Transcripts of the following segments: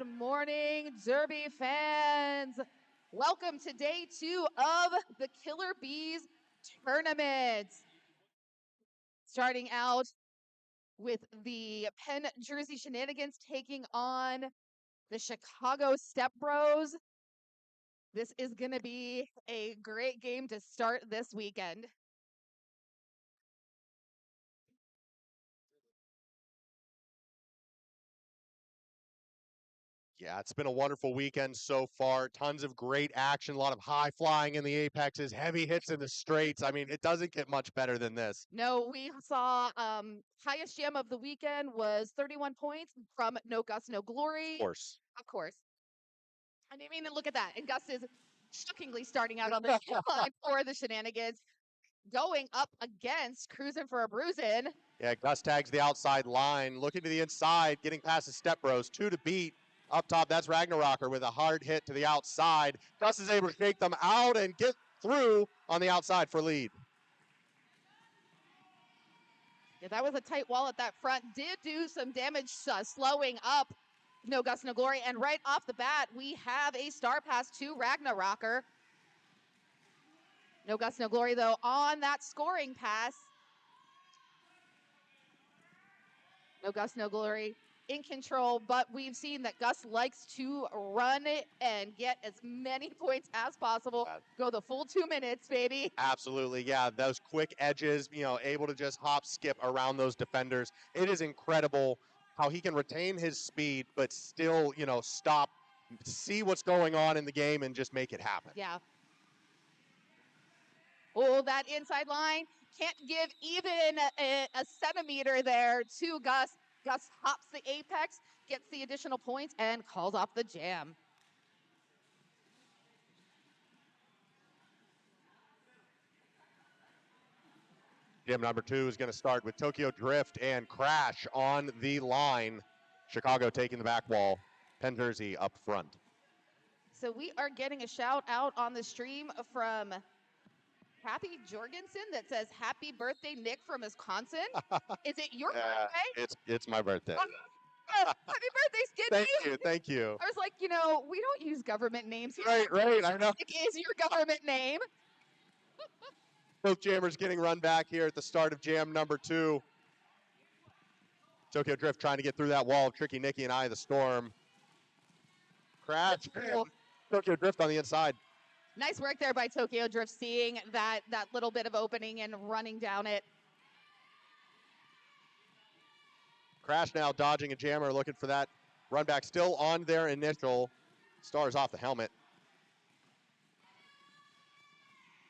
Good morning, Derby fans. Welcome to day 2 of the Killer Bees tournament. Starting out with the Penn-Jersey Shenanigans taking on the Chicago Step Bros. This is going to be a great game to start this weekend. Yeah, it's been a wonderful weekend so far. Tons of great action, a lot of high flying in the apexes, heavy hits in the straights. I mean, it doesn't get much better than this. No, we saw highest jam of the weekend was 31 points from No Gus, No Glory. Of course. Of course. I mean, look at that. And Gus is shockingly starting out on the line for the Shenanigans, going up against Cruising for a Bruisin'. Yeah, Gus tags the outside line, looking to the inside, getting past the Step Bros. 2 to beat. Up top, that's Ragnarocker with a hard hit to the outside. Gus is able to shake them out and get through on the outside for lead. Yeah, that was a tight wall at that front. Did do some damage slowing up No Gus, No Glory. And right off the bat, we have a star pass to Ragnarocker. No Gus, No Glory, though, on that scoring pass. No Gus, No Glory in control, but we've seen that Gus likes to run it and get as many points as possible. Go the full 2 minutes, baby. Absolutely, yeah. Those quick edges, able to just hop, skip around those defenders. It is incredible how he can retain his speed, but still, stop, see what's going on in the game, and just make it happen. Yeah. Oh, that inside line can't give even a centimeter there to Gus. Gus hops the apex, gets the additional points, and calls off the jam. Jam number 2 is going to start with Tokyo Drift and Crash on the line. Chicago taking the back wall. Penn-Jersey up front. So we are getting a shout out on the stream from Kathy Jorgensen that says, "Happy birthday, Nick from Wisconsin." Is it your birthday? It's my birthday. Happy birthday, Skidney! Thank you. I was like, we don't use government names here. Right, I know. Nick is your government name. Both jammers getting run back here at the start of jam number 2. Tokyo Drift trying to get through that wall of Tricky Nicky and Eye of the Storm. Crash. Cool. Tokyo Drift on the inside. Nice work there by Tokyo Drift, seeing that little bit of opening and running down it. Crash now dodging a jammer, looking for that run back. Still on their initial. Stars off the helmet.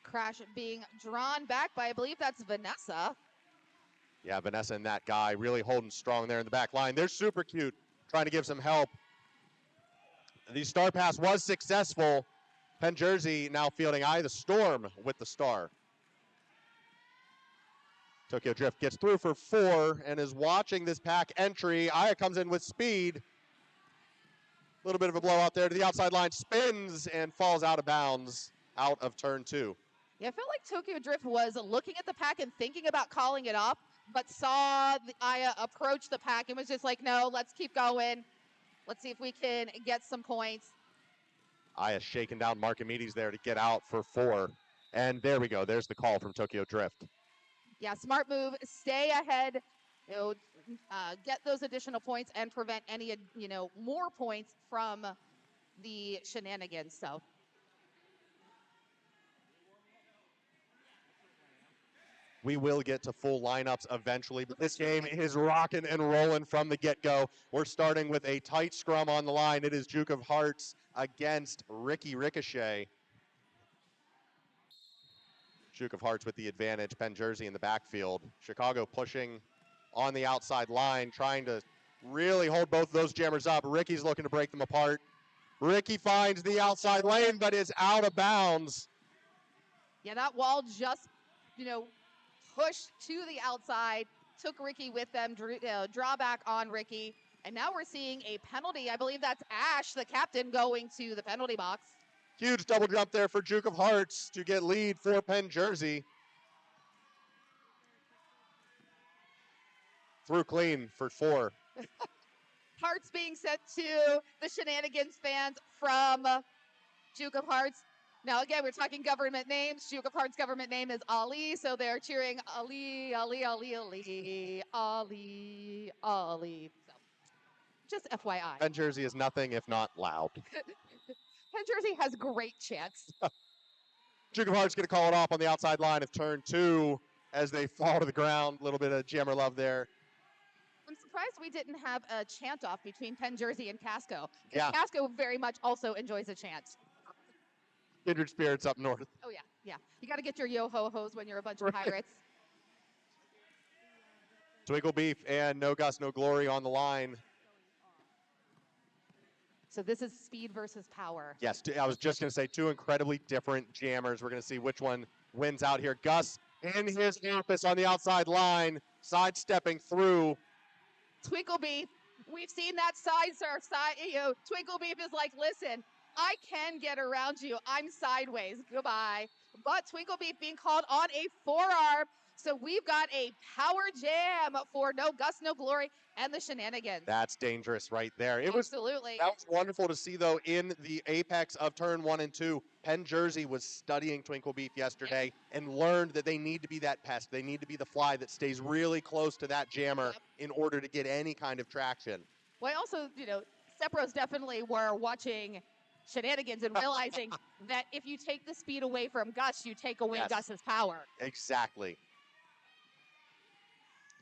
Crash being drawn back by, I believe that's Vanessa. Yeah, Vanessa and that guy really holding strong there in the back line. They're super cute, trying to give some help. The star pass was successful. Penn-Jersey now fielding Eye of the Storm with the star. Tokyo Drift gets through for 4 and is watching this pack entry. Aya comes in with speed. A little bit of a blowout there to the outside line. Spins and falls out of bounds out of turn 2. Yeah, I felt like Tokyo Drift was looking at the pack and thinking about calling it off, but saw Aya approach the pack and was just like, no, let's keep going. Let's see if we can get some points. Aya shaking down Marcomedes there to get out for 4. And there we go. There's the call from Tokyo Drift. Yeah, smart move. Stay ahead. Get those additional points and prevent any, more points from the Shenanigans. So. We will get to full lineups eventually, but this game is rocking and rolling from the get-go. We're starting with a tight scrum on the line. It is Juke of Hearts against Ricky Ricochet. Juke of Hearts with the advantage. Penn-Jersey in the backfield. Chicago pushing on the outside line, trying to really hold both of those jammers up. Ricky's looking to break them apart. Ricky finds the outside lane, but is out of bounds. Yeah, that wall just, pushed to the outside, took Ricky with them, drawback on Ricky, and now we're seeing a penalty. I believe that's Ash, the captain, going to the penalty box. Huge double jump there for Juke of Hearts to get lead for Penn-Jersey. Through clean for 4. Hearts being sent to the Shenanigans fans from Duke of Hearts. Now, again, we're talking government names. Duke of Hearts' government name is Ali, so they're cheering Ali, Ali, Ali, Ali, Ali, Ali. So, just FYI. Penn-Jersey is nothing if not loud. Penn-Jersey has great chants. Duke of Hearts going to call it off on the outside line of turn 2 as they fall to the ground. A little bit of jammer love there. I'm surprised we didn't have a chant off between Penn-Jersey and Casco. Yeah. Casco very much also enjoys a chant. Kindred spirits up north. Oh, yeah, yeah. You got to get your yo-ho-hos when you're a bunch of pirates. Twinkle Beef and No Gus, No Glory on the line. So this is speed versus power. Yes, I was just going to say 2 incredibly different jammers. We're going to see which one wins out here. Gus in his office on the outside line, sidestepping through. Twinkle Beef, we've seen that side surf. Twinkle Beef is like, listen, I can get around you. I'm sideways. Goodbye. But Twinkle Beef being called on a forearm. So we've got a power jam for No Gus, No Glory and the Shenanigans. That's dangerous right there. Absolutely. That was wonderful to see, though, in the apex of turn 1 and 2. Penn-Jersey was studying Twinkle Beef yesterday and learned that they need to be that pest. They need to be the fly that stays really close to that jammer in order to get any kind of traction. Well, also, Sepros definitely were watching Shenanigans and realizing that if you take the speed away from Gus, you take away Gus's power. Exactly.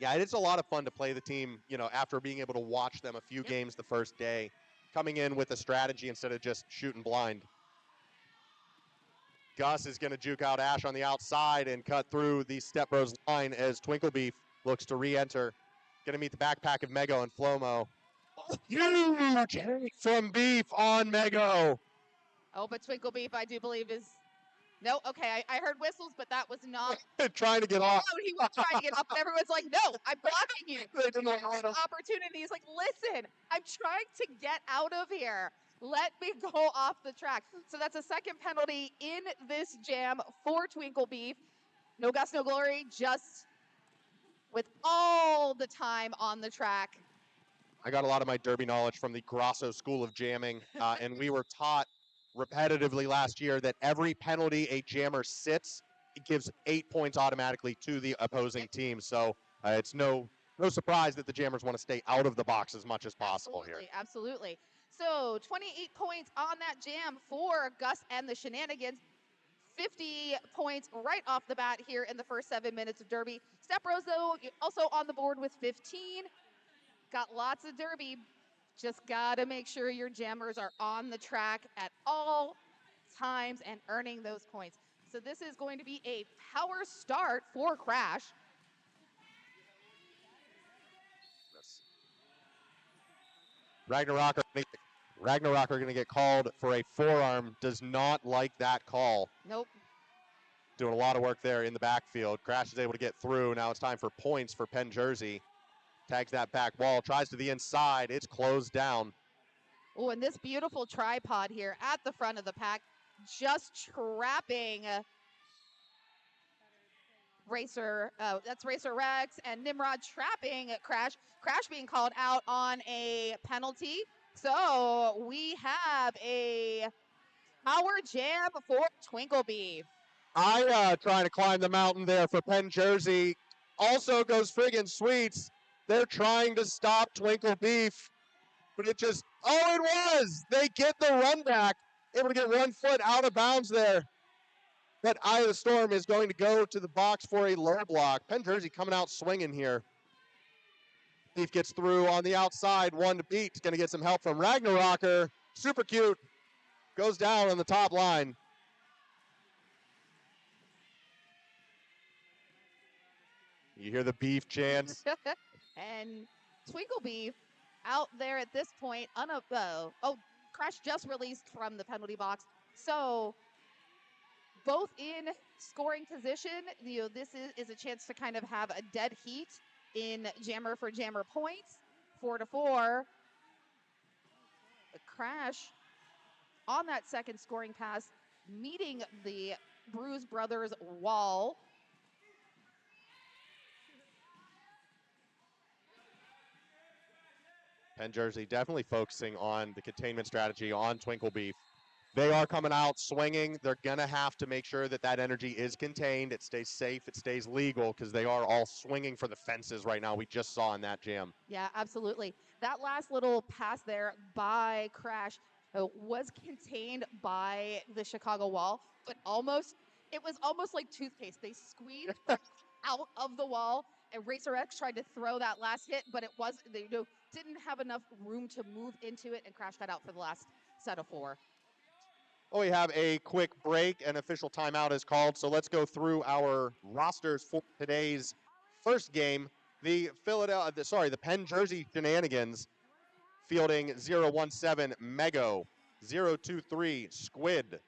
Yeah, it's a lot of fun to play the team, after being able to watch them a few games the first day, coming in with a strategy instead of just shooting blind. Gus is going to juke out Ash on the outside and cut through the Step Bros line as Twinkle Beef looks to re-enter. Going to meet the backpack of Mego and Flomo. Huge hit from Beef on Mego. Oh, but Twinkle Beef, I do believe, is... No, okay, I heard whistles, but that was not... Trying to get off. No, he was trying to get off, but everyone's like, no, I'm blocking you. They didn't allow him. Opportunity. He's like, listen, I'm trying to get out of here. Let me go off the track. So that's a second penalty in this jam for Twinkle Beef. No Gus, No Glory, just with all the time on the track. I got a lot of my derby knowledge from the Grosso School of Jamming, and we were taught repetitively last year that every penalty a jammer sits, it gives 8 points automatically to the opposing team. So it's no surprise that the jammers want to stay out of the box as much as possible here. Absolutely. So 28 points on that jam for Gus and the Shenanigans. 50 points right off the bat here in the first 7 minutes of Derby. Step Bros, though, also on the board with 15. Got lots of Derby. Just got to make sure your jammers are on the track at all times and earning those points. So this is going to be a power start for Crash. Ragnarok are going to get called for a forearm. Does not like that call. Nope. Doing a lot of work there in the backfield. Crash is able to get through. Now it's time for points for Penn-Jersey. Tags that back wall, tries to the inside. It's closed down. Oh, and this beautiful tripod here at the front of the pack, just trapping that's Racer Rex and Nimrod trapping Crash. Crash being called out on a penalty. So we have a power jam for Twinkle Beef. Trying to climb the mountain there for Penn-Jersey. Also goes friggin' Sweets. They're trying to stop Twinkle Beef, but it just, it was! They get the run back, able to get 1 foot out of bounds there. But Eye of the Storm is going to go to the box for a low block. Penn-Jersey coming out swinging here. Beef gets through on the outside, 1 to beat. He's going to get some help from Ragnarocker. Super cute. Goes down on the top line. You hear the Beef chants. And Twinkle Beef out there at this point. Crash just released from the penalty box. So both in scoring position, this is a chance to kind of have a dead heat in jammer for jammer points. 4-4. Crash on that second scoring pass, meeting the Bruise Brothers wall. Penn-Jersey definitely focusing on the containment strategy on Twinkle Beef. They are coming out swinging. They're going to have to make sure that that energy is contained. It stays safe. It stays legal because they are all swinging for the fences right now. We just saw in that jam. Yeah, absolutely. That last little pass there by Crash was contained by the Chicago wall, but it was almost like toothpaste. They squeezed out of the wall, and Racer X tried to throw that last hit, but they didn't have enough room to move into it, and Crash got out for the last set of 4. Well, we have a quick break. An official timeout is called, so let's go through our rosters for today's first game. The Penn-Jersey Shenanigans fielding 017 Mego, 023 Squid,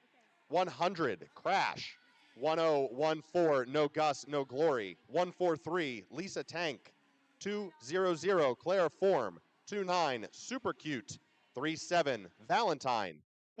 100 Crash, 1014 No Gus No Glory, 143 Lisa Tank, 200 Claire Form, 29 Super Cute, 37 Valentine,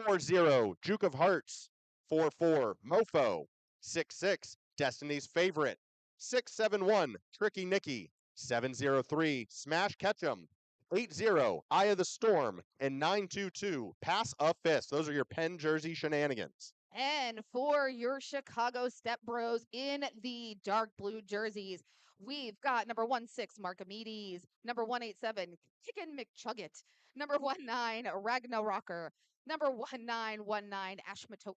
40 Juke of Hearts, 44 Mofo, 66 Destiny's Favorite, 671 Tricky Nicky, 703 Smash Ketchum, 80 Eye of the Storm, and 922 Pass a Fist. Those are your Penn-Jersey Shenanigans. And for your Chicago Step Bros in the dark blue jerseys, we've got number 16 Marcomedes, number 187 Kickin' McChuggett, number 19 Ragnarocker, number 1919 Ashmato,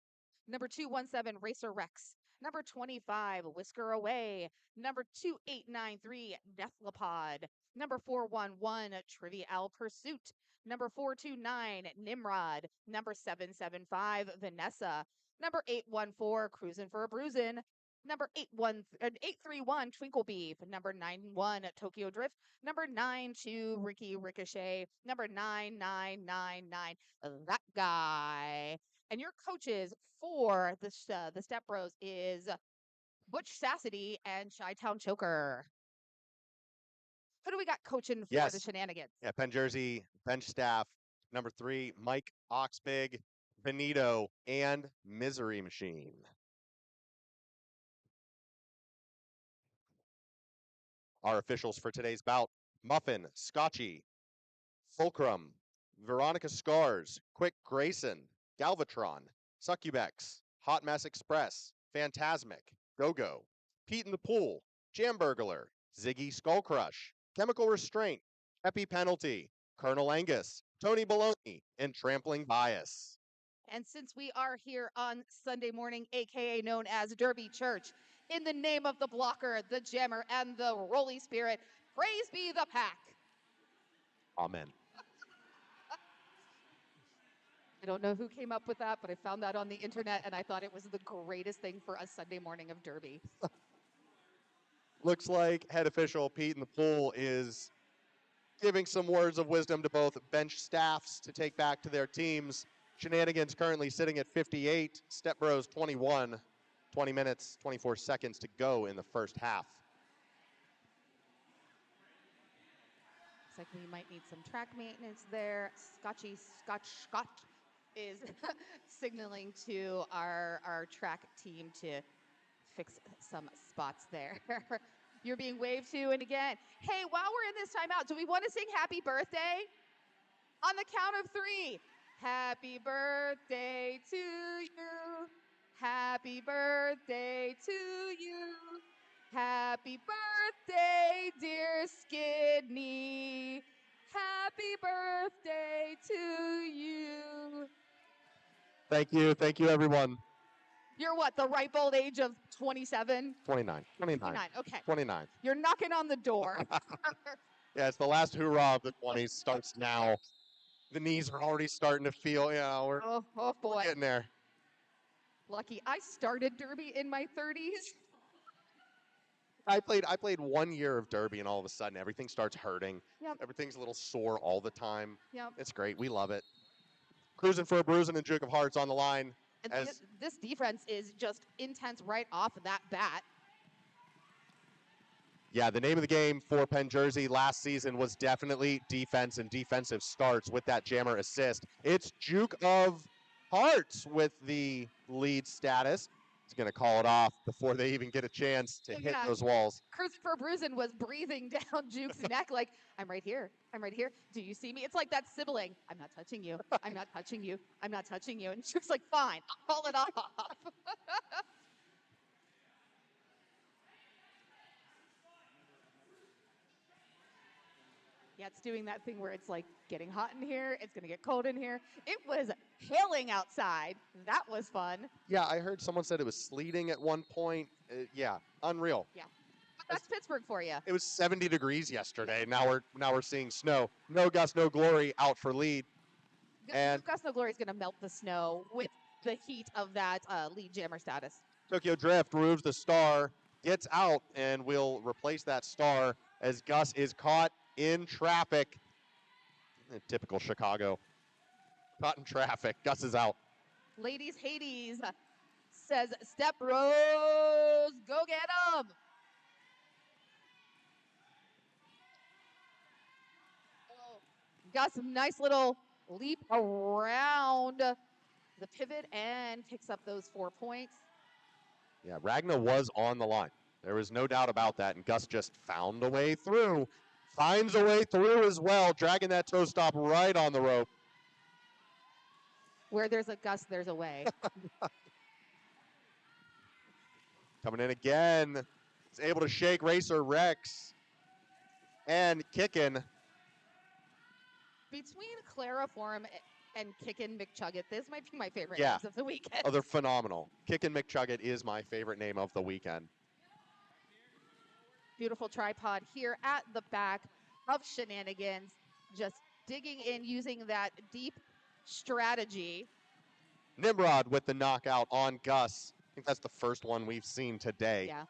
number 217 Racer Rex, number 25 Whisker Away, number 2893 Nephlopod, number 411 Trivial Pursuit, number 429 Nimrod, number 775 Vanessa, number 814 Cruisin' for a Bruisin', number 831 Twinkle Beef, number 91 Tokyo Drift, number 92 Ricky Ricochet, number 9999 that guy. And your coaches for the Step Bros is Butch Sassity and Chi-Town Choker. Who do we got coaching for the Shenanigans? Yeah, Penn-Jersey bench staff. Number 3, Mike Oxbig, Benito, and Misery Machine. Our officials for today's bout: Muffin, Scotchy, Fulcrum, Veronica Scars, Quick Grayson, Galvatron, Succubex, Hot Mess Express, Phantasmic, Go-Go, Pete in the Pool, Jamburglar, Ziggy Skullcrush, Chemical Restraint, Epi Penalty, Colonel Angus, Tony Baloney, and Trampling Bias. And since we are here on Sunday morning, aka known as Derby Church, in the name of the blocker, the jammer, and the Holy Spirit, praise be the pack. Amen. I don't know who came up with that, but I found that on the internet, and I thought it was the greatest thing for a Sunday morning of Derby. Looks like head official Pete in the Pool is giving some words of wisdom to both bench staffs to take back to their teams. Shenanigans currently sitting at 58, Step Bros 21, 20 minutes, 24 seconds to go in the first half. Looks like we might need some track maintenance there. Scotch is signaling to our track team to fix some spots there. You're being waved to, and again, hey, while we're in this timeout, do we want to sing happy birthday? On the count of 3. Happy birthday to you. Happy birthday to you. Happy birthday, dear Skidney. Happy birthday to you. Thank you, everyone. You're what, the ripe old age of 27? 29. Okay. 29. You're knocking on the door. Yeah, it's the last hoorah of the 20s starts now. The knees are already starting to feel, we're boy. getting there. Lucky I started Derby in my 30s. I played 1 year of Derby, and all of a sudden everything starts hurting. Yep. Everything's a little sore all the time. Yep. It's great. We love it. Cruising for a Bruising and Juke of Hearts on the line. And this defense is just intense right off that bat. Yeah, the name of the game for Penn-Jersey last season was definitely defense and defensive starts with that jammer assist. It's Juke of Hearts with the lead status. He's going to call it off before they even get a chance to hit those walls. Christopher Brusen was breathing down Juke's neck like, I'm right here. I'm right here. Do you see me? It's like that sibling. I'm not touching you. I'm not touching you. I'm not touching you. And Juke's like, fine, I'll call it off. Yeah, it's doing that thing where it's like getting hot in here. It's going to get cold in here. It was hailing outside. That was fun. Yeah, I heard someone said it was sleeting at one point. Yeah, unreal. Yeah. But that's Pittsburgh for you. It was 70 degrees yesterday. Now we're seeing snow. No Gus, no Glory out for lead. And Gus No Glory is going to melt the snow with the heat of that lead jammer status. Tokyo Drift removes the star, gets out, and will replace that star as Gus is caught in traffic. Typical Chicago. Caught in traffic. Gus is out. Ladies Hades says, Step Rose, go get him. Gus, nice little leap around the pivot and picks up those 4 points. Yeah, Ragna was on the line. There was no doubt about that, and Gus just found a way through. Finds a way through as well, dragging that toe stop right on the rope. Where there's a Gus, there's a way. Coming in again. He's able to shake Racer Rex. And kicking. Between Clariform and Kickin' McChuggett, this might be my favorite Yeah. names of the weekend. Oh, they're phenomenal. Kickin' McChuggett is my favorite name of the weekend. Beautiful tripod here at the back of Shenanigans. Just digging in, using that deep strategy. Nimrod with the knockout on Gus. I think that's the first one we've seen today. Yeah.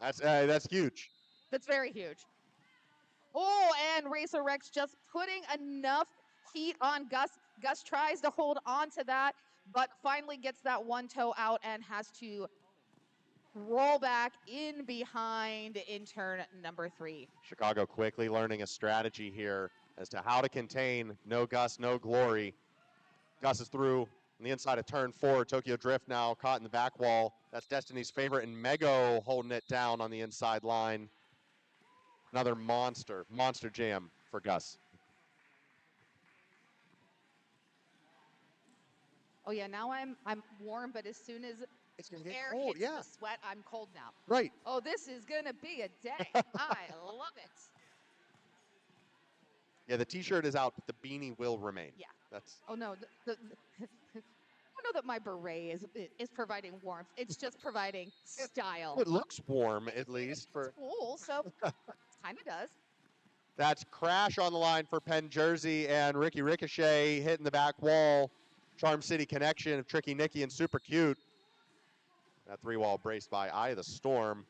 That's huge. That's very huge. Oh, and Racer Rex just putting enough heat on Gus. Gus tries to hold on to that, but finally gets that one toe out and has to roll back in behind in turn number 3. Chicago quickly learning a strategy here as to how to contain no Gus, no Glory. Gus is through on the inside of turn 4. Tokyo Drift now caught in the back wall. That's Destiny's favorite, and Mego holding it down on the inside line. Another monster jam for Gus. Oh yeah, now I'm warm, but as soon as It's gonna get air cold, hits yeah. the sweat, I'm cold now. Right. Oh, this is gonna be a day. I love it. Yeah, the t-shirt is out, but the beanie will remain. Yeah. That's. Oh no, I don't know that my beret is providing warmth. It's just providing style. It looks warm, at least. It's cool, so it kind of does. That's Crash on the line for Penn-Jersey, and Ricky Ricochet hitting the back wall. Charm City connection of Tricky Nicky and Super Cute. That 3-wall braced by Eye of the Storm.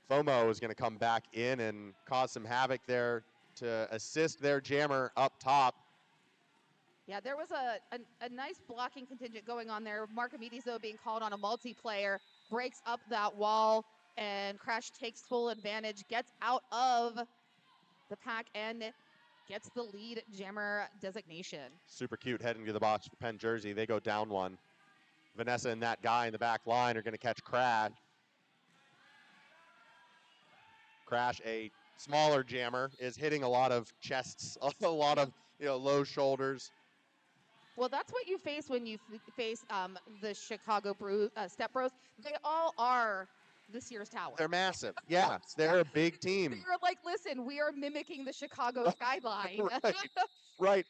FOMO is going to come back in and cause some havoc there to assist their jammer up top. Yeah, there was a nice blocking contingent going on there. Marcomedes, though, being called on a multiplayer, breaks up that wall, and Crash takes full advantage, gets out of the pack, and gets the lead jammer designation. Super Cute heading to the box for Penn-Jersey. They go down one. Vanessa and that guy in the back line are going to catch Crash. Crash, a smaller jammer, is hitting a lot of chests, a lot of low shoulders. Well, that's what you face when you face the Chicago Step Bros. They all are the Sears Tower. They're massive. Yeah, they're a big team. They're like, listen, we are mimicking the Chicago skyline. Right.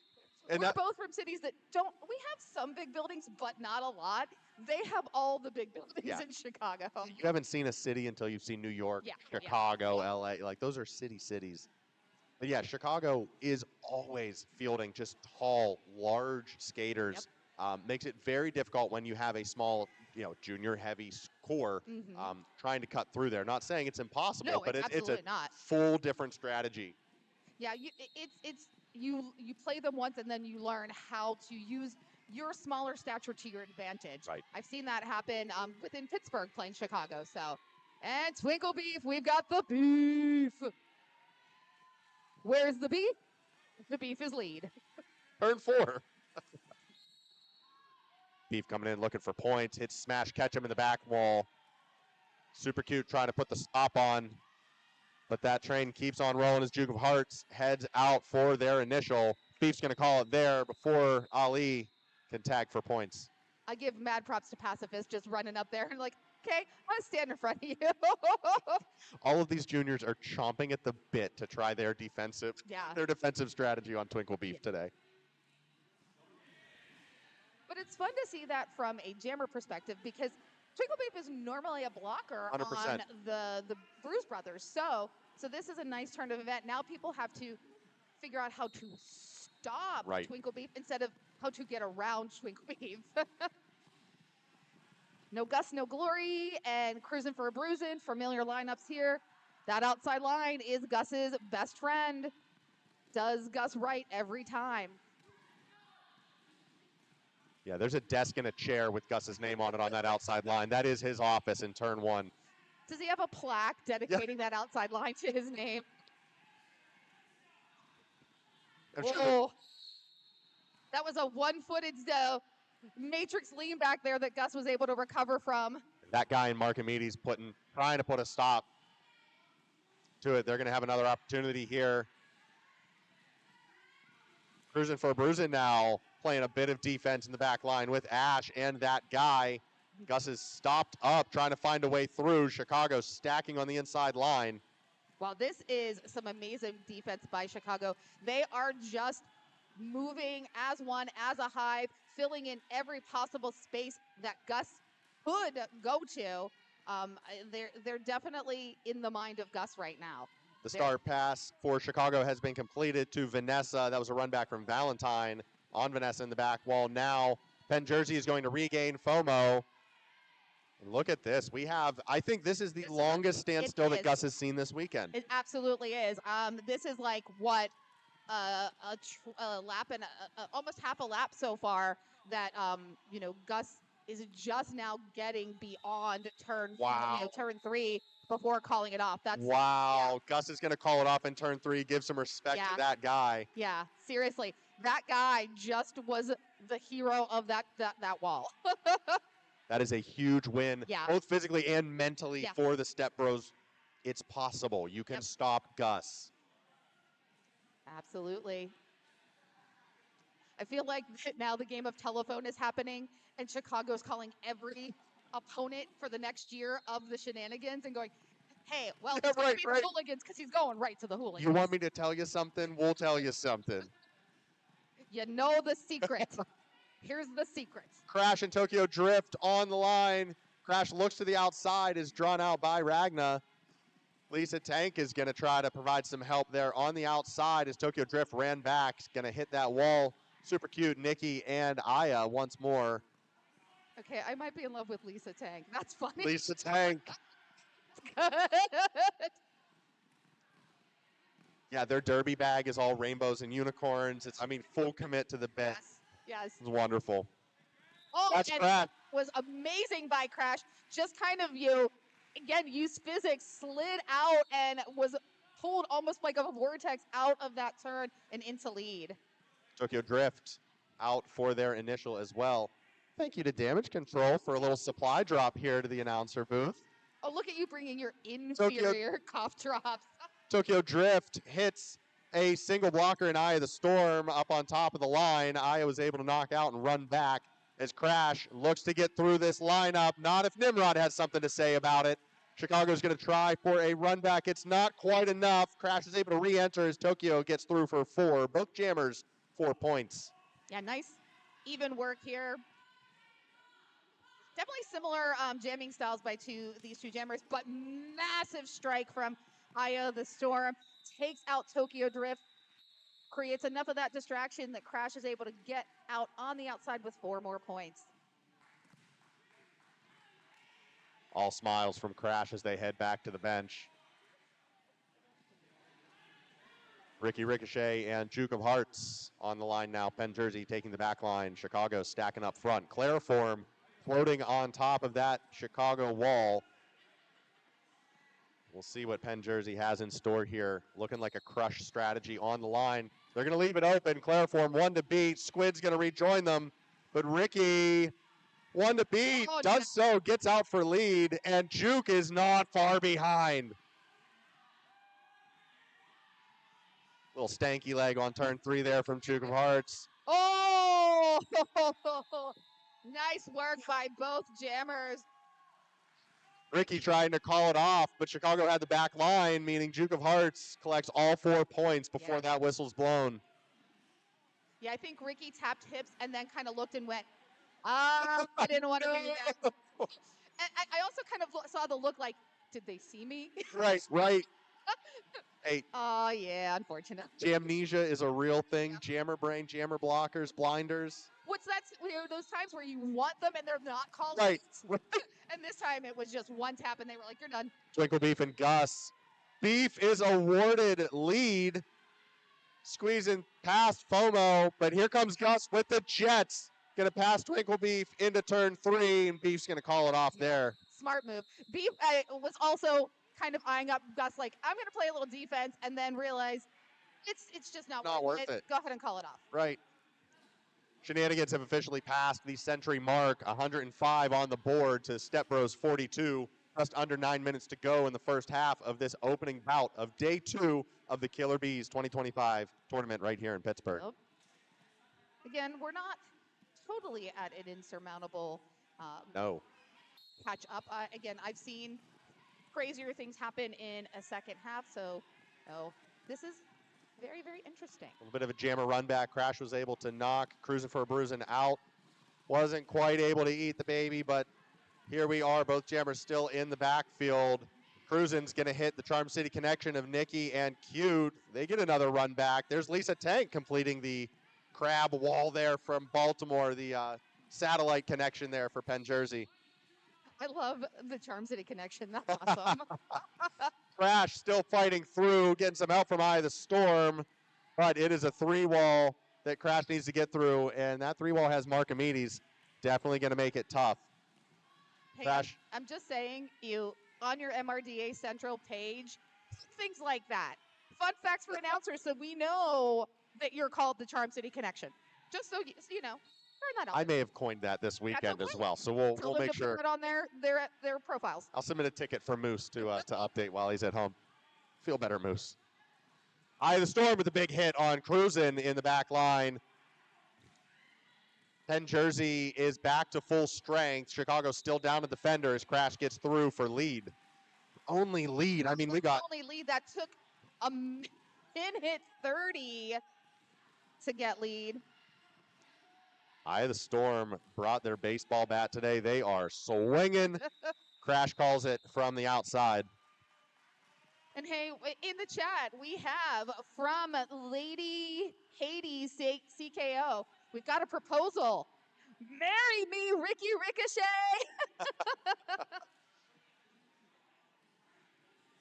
And we're both from cities that don't, we have some big buildings, but not a lot. They have all the big buildings in Chicago. You haven't seen a city until you've seen New York, Chicago, LA. Like, those are cities. But yeah, Chicago is always fielding just tall, large skaters. Makes it very difficult when you have a small, junior heavy core trying to cut through there. Not saying it's impossible, but it's a full different strategy. Yeah, you play them once and then you learn how to use your smaller stature to your advantage. Right. I've seen that happen within Pittsburgh playing Chicago. So, and Twinkle Beef, we've got the beef. Where's the beef? The beef is lead. Turn 4. Beef coming in looking for points. Hits smash, catch him in the back wall. Super Cute trying to put the stop on. But that train keeps on rolling as Juke of Hearts heads out for their initial. Beef's going to call it there before Ali can tag for points. I give mad props to Pacifist just running up there and like, okay, I'm going to stand in front of you. All of these juniors are chomping at the bit to try their defensive strategy on Twinkle Beef today. But it's fun to see that from a jammer perspective because Twinkle Beef is normally a blocker 100%. on the Bruise Brothers. So this is a nice turn of event. Now people have to figure out how to stop Twinkle Beef instead of how to get around Twinkle Beef. No Gus, no Glory, and cruising for a bruising. Familiar lineups here. That outside line is Gus's best friend. Does Gus right every time. Yeah, there's a desk and a chair with Gus's name on it on that outside line. That is his office in turn one. Does he have a plaque dedicating that outside line to his name? Oh, that was a one-footed Matrix lean back there that Gus was able to recover from. That guy in Marcomedes trying to put a stop to it. They're going to have another opportunity here. Cruising for a bruising now, playing a bit of defense in the back line with Ash and that guy. Gus is stopped up, trying to find a way through. Chicago stacking on the inside line. Wow, this is some amazing defense by Chicago. They are just moving as one, as a hive, filling in every possible space that Gus could go to. They're definitely in the mind of Gus right now. The start pass for Chicago has been completed to Vanessa. That was a run back from Valentine on Vanessa in the back wall. Now Penn-Jersey is going to regain FOMO. And look at this. I think this is the longest standstill that Gus has seen this weekend. It absolutely is. This is like what a lap and almost half a lap so far that Gus is just now getting beyond turn 3 before calling it off. Gus is going to call it off in turn 3. Give some respect to that guy. Yeah, seriously, that guy just was the hero of that wall. That is a huge win, both physically and mentally for the Step Bros. It's possible. You can stop Gus. Absolutely. I feel like now the game of telephone is happening, and Chicago's calling every opponent for the next year of the Shenanigans and going, hey, well, it's going to be the Hooligans because he's going right to the Hooligans. You want me to tell you something? We'll tell you something. You know the secret. Here's the secret. Crash and Tokyo Drift on the line. Crash looks to the outside, is drawn out by Ragna. Lisa Tank is going to try to provide some help there on the outside as Tokyo Drift ran back. Going to hit that wall. Super Cute, Nikki and Aya once more. Okay, I might be in love with Lisa Tank. That's funny. Lisa Tank. Good. Yeah, their derby bag is all rainbows and unicorns. Full commit to the bet. Yes. It's wonderful. Oh, that's Crash. Was amazing by Crash. Just kind of used physics, slid out and was pulled almost like a vortex out of that turn and into lead. Tokyo Drift out for their initial as well. Thank you to Damage Control for a little supply drop here to the announcer booth. Oh, look at you bringing your inferior cough drops. Tokyo Drift hits a single blocker in Eye of the Storm up on top of the line. Aya was able to knock out and run back as Crash looks to get through this lineup. Not if Nimrod has something to say about it. Chicago's going to try for a run back. It's not quite enough. Crash is able to re-enter as Tokyo gets through for 4. Both jammers, 4 points. Yeah, nice even work here. Definitely similar jamming styles by these two jammers, but massive strike from Aya the Storm. Takes out Tokyo Drift, creates enough of that distraction that Crash is able to get out on the outside with 4 more points. All smiles from Crash as they head back to the bench. Ricky Ricochet and Juke of Hearts on the line now. Penn-Jersey taking the back line. Chicago stacking up front. Clariform floating on top of that Chicago wall. We'll see what Penn-Jersey has in store here. Looking like a crush strategy on the line. They're going to leave it open. Clariform 1 to beat. Squid's going to rejoin them. But Ricky One to beat, Oh, does so, gets out for lead, and Juke is not far behind. Little stanky leg on turn 3 there from Juke of Hearts. Oh, nice work by both jammers. Ricky trying to call it off, but Chicago had the back line, meaning Juke of Hearts collects all 4 points before that whistle's blown. Yeah, I think Ricky tapped hips and then kind of looked and went, I didn't want to do that. And I also kind of saw the look like, did they see me? Right. Hey. Oh, yeah, unfortunate. Jamnesia is a real thing. Jammer brain, jammer blockers, blinders. What's that? Those times where you want them and they're not called. Right. And this time it was just one tap and they were like, you're done. Twinkle Beef and Gus. Beef is awarded lead. Squeezing past FOMO, but here comes Gus with the Jets. Gonna pass Twinkle Beef into turn 3, and Beef's gonna call it off there. Smart move. Beef was also kind of eyeing up Gus like, I'm gonna play a little defense, and then realize it's just not worth it. Go ahead and call it off. Right. Shenanigans have officially passed the century mark, 105 on the board to Step Bros 42. Just under 9 minutes to go in the first half of this opening bout of day 2 of the Killer Bees 2025 tournament right here in Pittsburgh. Yep. Again, we're not totally at an insurmountable catch up. Again, I've seen crazier things happen in a second half, so this is very, very interesting. A little bit of a jammer run back. Crash was able to knock Cruising for a Bruising out. Wasn't quite able to eat the baby, but here we are, both jammers still in the backfield. Cruisin's going to hit the Charm City connection of Nikki and Cute. They get another run back. There's Lisa Tank completing the crab wall there from Baltimore, the satellite connection there for Penn-Jersey. I love the Charm City connection. That's awesome. Crash still fighting through, getting some help from Eye of the Storm, but it is a 3-wall that Crash needs to get through, and that 3-wall has Markomedes. Definitely going to make it tough. Hey, Crash. I'm just saying, you on your MRDA Central page, things like that. Fun facts for announcers, so we know that you're called the Charm City Connection. Just so you know, turn that out. I may have coined that this weekend as well, so we'll make sure. Put it on their profiles. I'll submit a ticket for Moose to update while he's at home. Feel better, Moose. Eye of the Storm with a big hit on Cruisin' in the back line. Penn-Jersey is back to full strength. Chicago still down to defender as Crash gets through for lead. Only lead. I mean, we got only lead that took a minute 30 to get lead. Eye of the Storm brought their baseball bat today. They are swinging. Crash calls it from the outside. And hey, in the chat, we have from Lady Hades CKO, we've got a proposal. Marry me, Ricky Ricochet.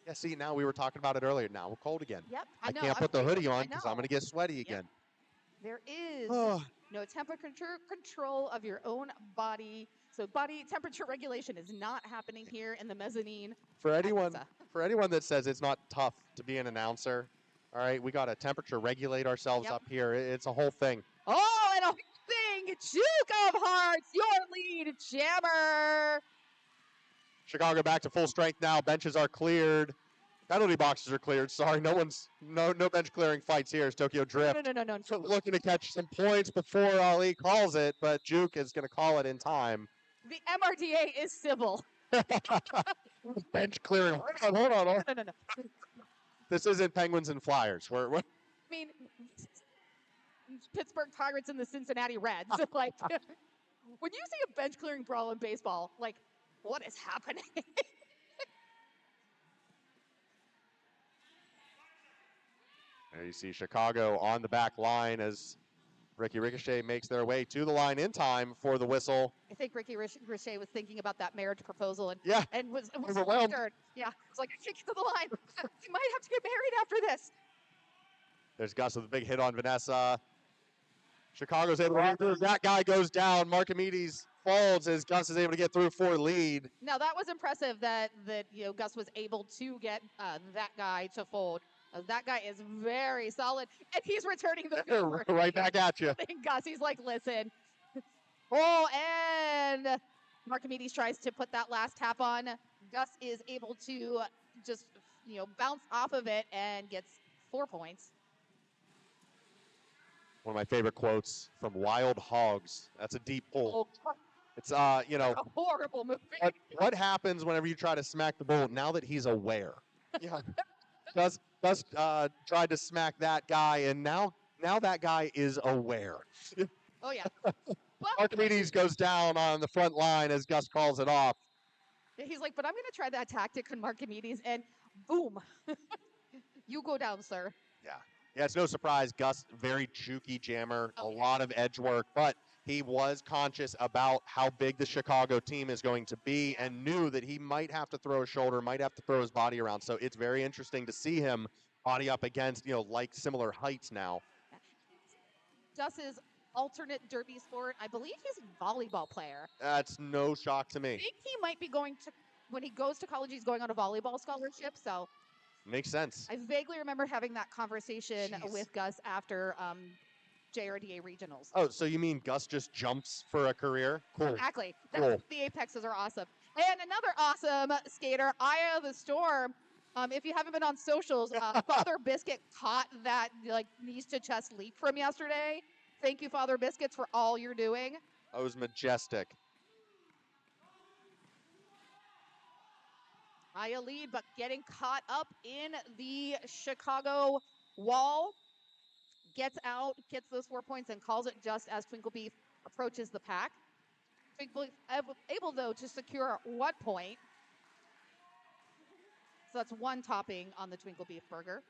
Yeah, see, now we were talking about it earlier. Now we're cold again. Yep, I can't put the hoodie on because I'm going to get sweaty again. There is no temperature control of your own body. So body temperature regulation is not happening here in the mezzanine. For anyone that says it's not tough to be an announcer, all right, we got to temperature regulate ourselves up here. It's a whole thing. Oh, and a thing. Juke of Hearts, your lead jammer. Chicago back to full strength now. Benches are cleared. Penalty boxes are cleared. Sorry, no bench clearing fights here. It's Tokyo Drift. No. Looking to catch some points before Ali calls it, but Juke is going to call it in time. The MRDA is civil. Bench clearing. Hold on. No. This isn't Penguins and Flyers. I mean, Pittsburgh Pirates and the Cincinnati Reds. Like, when you see a bench clearing brawl in baseball, like, what is happening? There you see Chicago on the back line as Ricky Ricochet makes their way to the line in time for the whistle. I think Ricky Ricochet was thinking about that marriage proposal and was overwhelmed. Yeah, it's like, I can't get to the line. You might have to get married after this. There's Gus with a big hit on Vanessa. Chicago's able to get through. That guy goes down. Markomedes falls as Gus is able to get through for lead. Now that was impressive that Gus was able to get that guy to fold. That guy is very solid, and he's returning the favor. Right back at you. Gus, he's like, listen, Oh, and Marcomedes tries to put that last tap on. Gus is able to just, bounce off of it and gets 4 points. One of my favorite quotes from Wild Hogs. That's a deep pull. Oh, It's, a horrible movie. what happens whenever you try to smack the bull now that he's aware? Yeah. Gus tried to smack that guy, and now that guy is aware. Oh, yeah. Archimedes goes down on the front line as Gus calls it off. He's like, but I'm going to try that tactic on Marcomedes, and boom. You go down, sir. Yeah, it's no surprise. Gus, very jukey jammer, a lot of edge work, but he was conscious about how big the Chicago team is going to be and knew that he might have to throw a shoulder, might have to throw his body around. So it's very interesting to see him body up against, like similar heights now. Gus's alternate derby sport, I believe he's a volleyball player. That's no shock to me. I think he might be going to, when he goes to college, he's going on a volleyball scholarship, so. Makes sense. I vaguely remember having that conversation with Gus after JRDA regionals. Oh, so you mean Gus just jumps for a career? Cool. Exactly. Cool. The Apexes are awesome. And another awesome skater, Aya the Storm. If you haven't been on socials, Father Biscuit caught that knees to chest leap from yesterday. Thank you, Father Biscuits, for all you're doing. That was majestic. Aya lead, but getting caught up in the Chicago wall. Gets out, gets those 4 points, and calls it just as Twinklebeef approaches the pack. Twinklebeef able, though, to secure 1 point. So that's 1 topping on the Twinklebeef burger.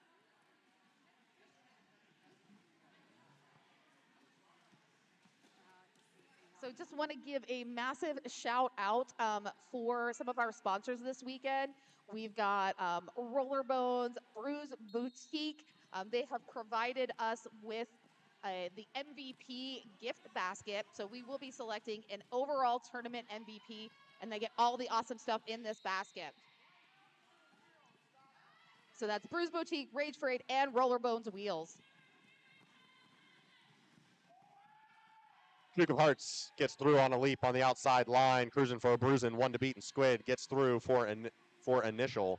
So just want to give a massive shout out for some of our sponsors this weekend. We've got Roller Bones, Bruise Boutique. They have provided us with the MVP gift basket. So we will be selecting an overall tournament MVP, and they get all the awesome stuff in this basket. So that's Bruise Boutique, Rage Parade, and Roller Bones wheels. Duke of Hearts gets through on a leap on the outside line, cruising for a bruising, 1 to beat, and Squid gets through for initial.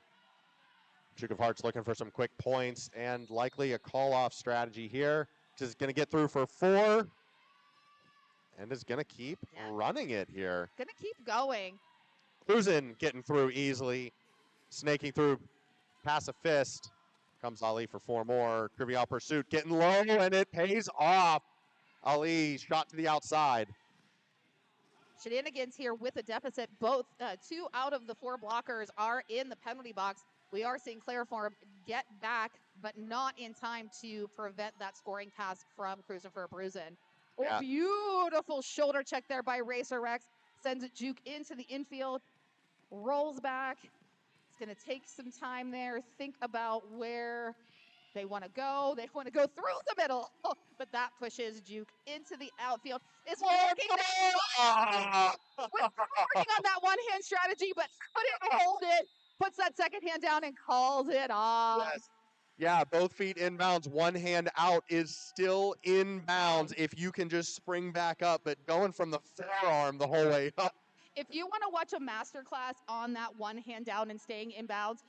Duke of Hearts looking for some quick points and likely a call-off strategy here. Just going to get through for 4 and is going to keep running it here. Going to keep going. Cruising getting through easily, snaking through, pass a fist. Comes Ali for 4 more. Trivial Pursuit getting low, and it pays off. Ali shot to the outside. Shenanigans here with a deficit. Both 2 out of the 4 blockers are in the penalty box. We are seeing Clariform get back, but not in time to prevent that scoring pass from Cruising for a Bruisin'. Yeah. Beautiful shoulder check there by Racer Rex. Sends it Juke into the infield. Rolls back. It's going to take some time there. Think about where they want to go. They want to go through the middle, but that pushes Juke into the outfield. It's working now. Working on that one-hand strategy, but couldn't hold it. Puts that second hand down and calls it off. Yes. Yeah, both feet inbounds. One hand out is still inbounds if you can just spring back up, but going from the forearm the whole way up. If you want to watch a masterclass on that one hand down and staying inbounds,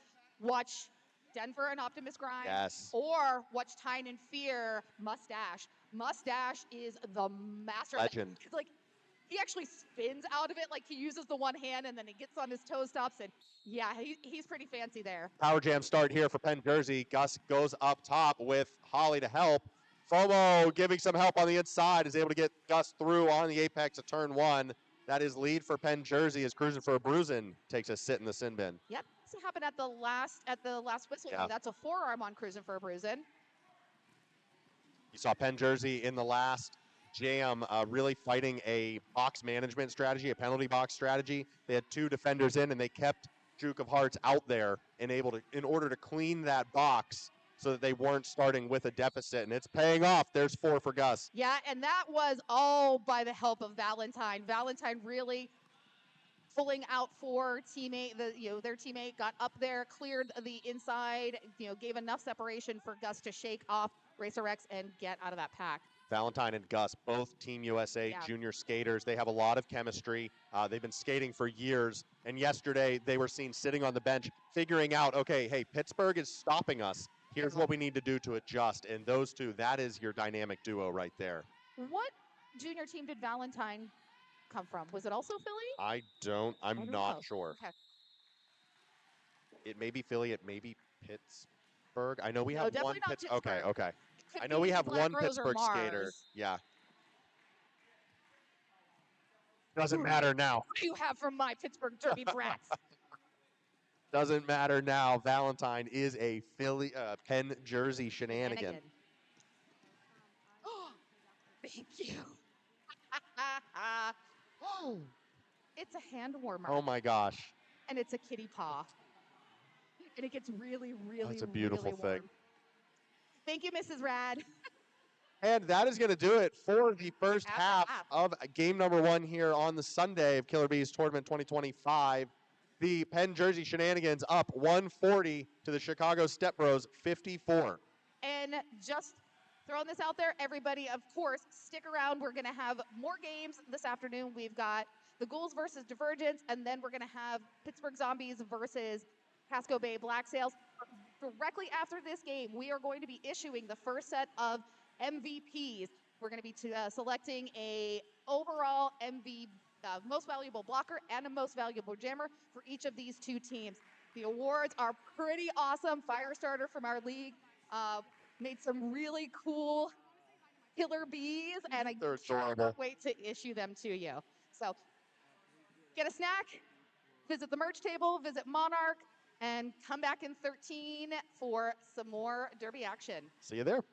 watch Denver and Optimus Grind. Yes. Or watch Tyne and Fear Mustache. Mustache is the master. Legend. Like, he actually spins out of it, like he uses the one hand and then he gets on his toe stops, and yeah, he's pretty fancy there. Power jam start here for Penn-Jersey. Gus goes up top with Holly to help. FOMO giving some help on the inside, is able to get Gus through on the apex of turn 1. That is lead for Penn-Jersey as Cruising for a Bruisin' takes a sit in the sin bin. Yep, this happened at the last whistle. Yeah. That's a forearm on Cruising for a Bruisin'. You saw Penn-Jersey in the last jam really fighting a box management strategy, a penalty box strategy. They had 2 defenders in, and they kept Duke of Hearts out there and in order to clean that box so that they weren't starting with a deficit, and it's paying off. There's 4 for Gus. Yeah, and that was all by the help of Valentine. Valentine really pulling out for teammate. Their teammate got up there, cleared the inside, gave enough separation for Gus to shake off Racer X and get out of that pack. Valentine and Gus, both Team USA Yeah. junior skaters. They have a lot of chemistry. They've been skating for years. And yesterday, they were seen sitting on the bench, figuring out, okay, hey, Pittsburgh is stopping us. Here's what we need to do to adjust. And those two, that is your dynamic duo right there. What junior team did Valentine come from? Was it also Philly? I'm don't not know. sure. Okay. It may be Philly, it may be Pittsburgh. I know we No, have definitely one not Pittsburgh. Okay, Pittsburgh. okay. Could I know be we have Black one Rose or Pittsburgh skater. Mars. Yeah. Doesn't matter now. What do you have from my Pittsburgh Derby brats? Doesn't matter now. Valentine is a Philly Penn-Jersey Shenanigan. Thank you. It's a hand warmer. Oh my gosh. And it's a kitty paw. And it gets really, really, That's a beautiful really thing. warm. Thank you, Mrs. Rad. And that is going to do it for the first half of game number 1 here on the Sunday of Killer Bees Tournament 2025. The Penn-Jersey Shenanigans up 140 to the Chicago Step Bros 54. And just throwing this out there, everybody, of course, stick around. We're going to have more games this afternoon. We've got the Ghouls versus Divergence, and then we're going to have Pittsburgh Zombies versus Casco Bay Black Sails. Directly after this game, we are going to be issuing the first set of MVPs. We're going to be selecting a overall most valuable blocker and a most valuable jammer for each of these two teams. The awards are pretty awesome. Firestarter from our league made some really cool killer bees, and I can't wait to issue them to you. So get a snack, visit the merch table, visit Monarch, and come back in 13 for some more Derby action. See you there.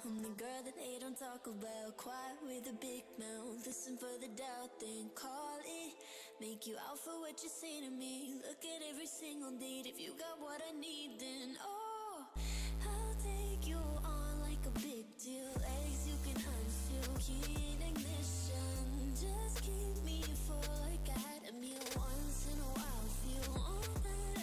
I'm the girl that they don't talk about. Quiet with a big mouth. Listen for the doubt, then call it. Make you out for what you say to me. Look at every single date. If you got what I need, then oh, I'll take you on like a big deal. Legs you can unseal, key in ignition. Just keep me full like I had a meal once in a while. Feel all that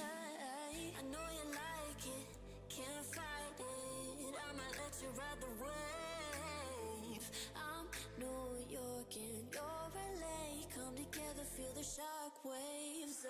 I know you like it. Can't fight it. I might let you ride the wave. I'm New York and you're LA. Come together, feel the shock waves.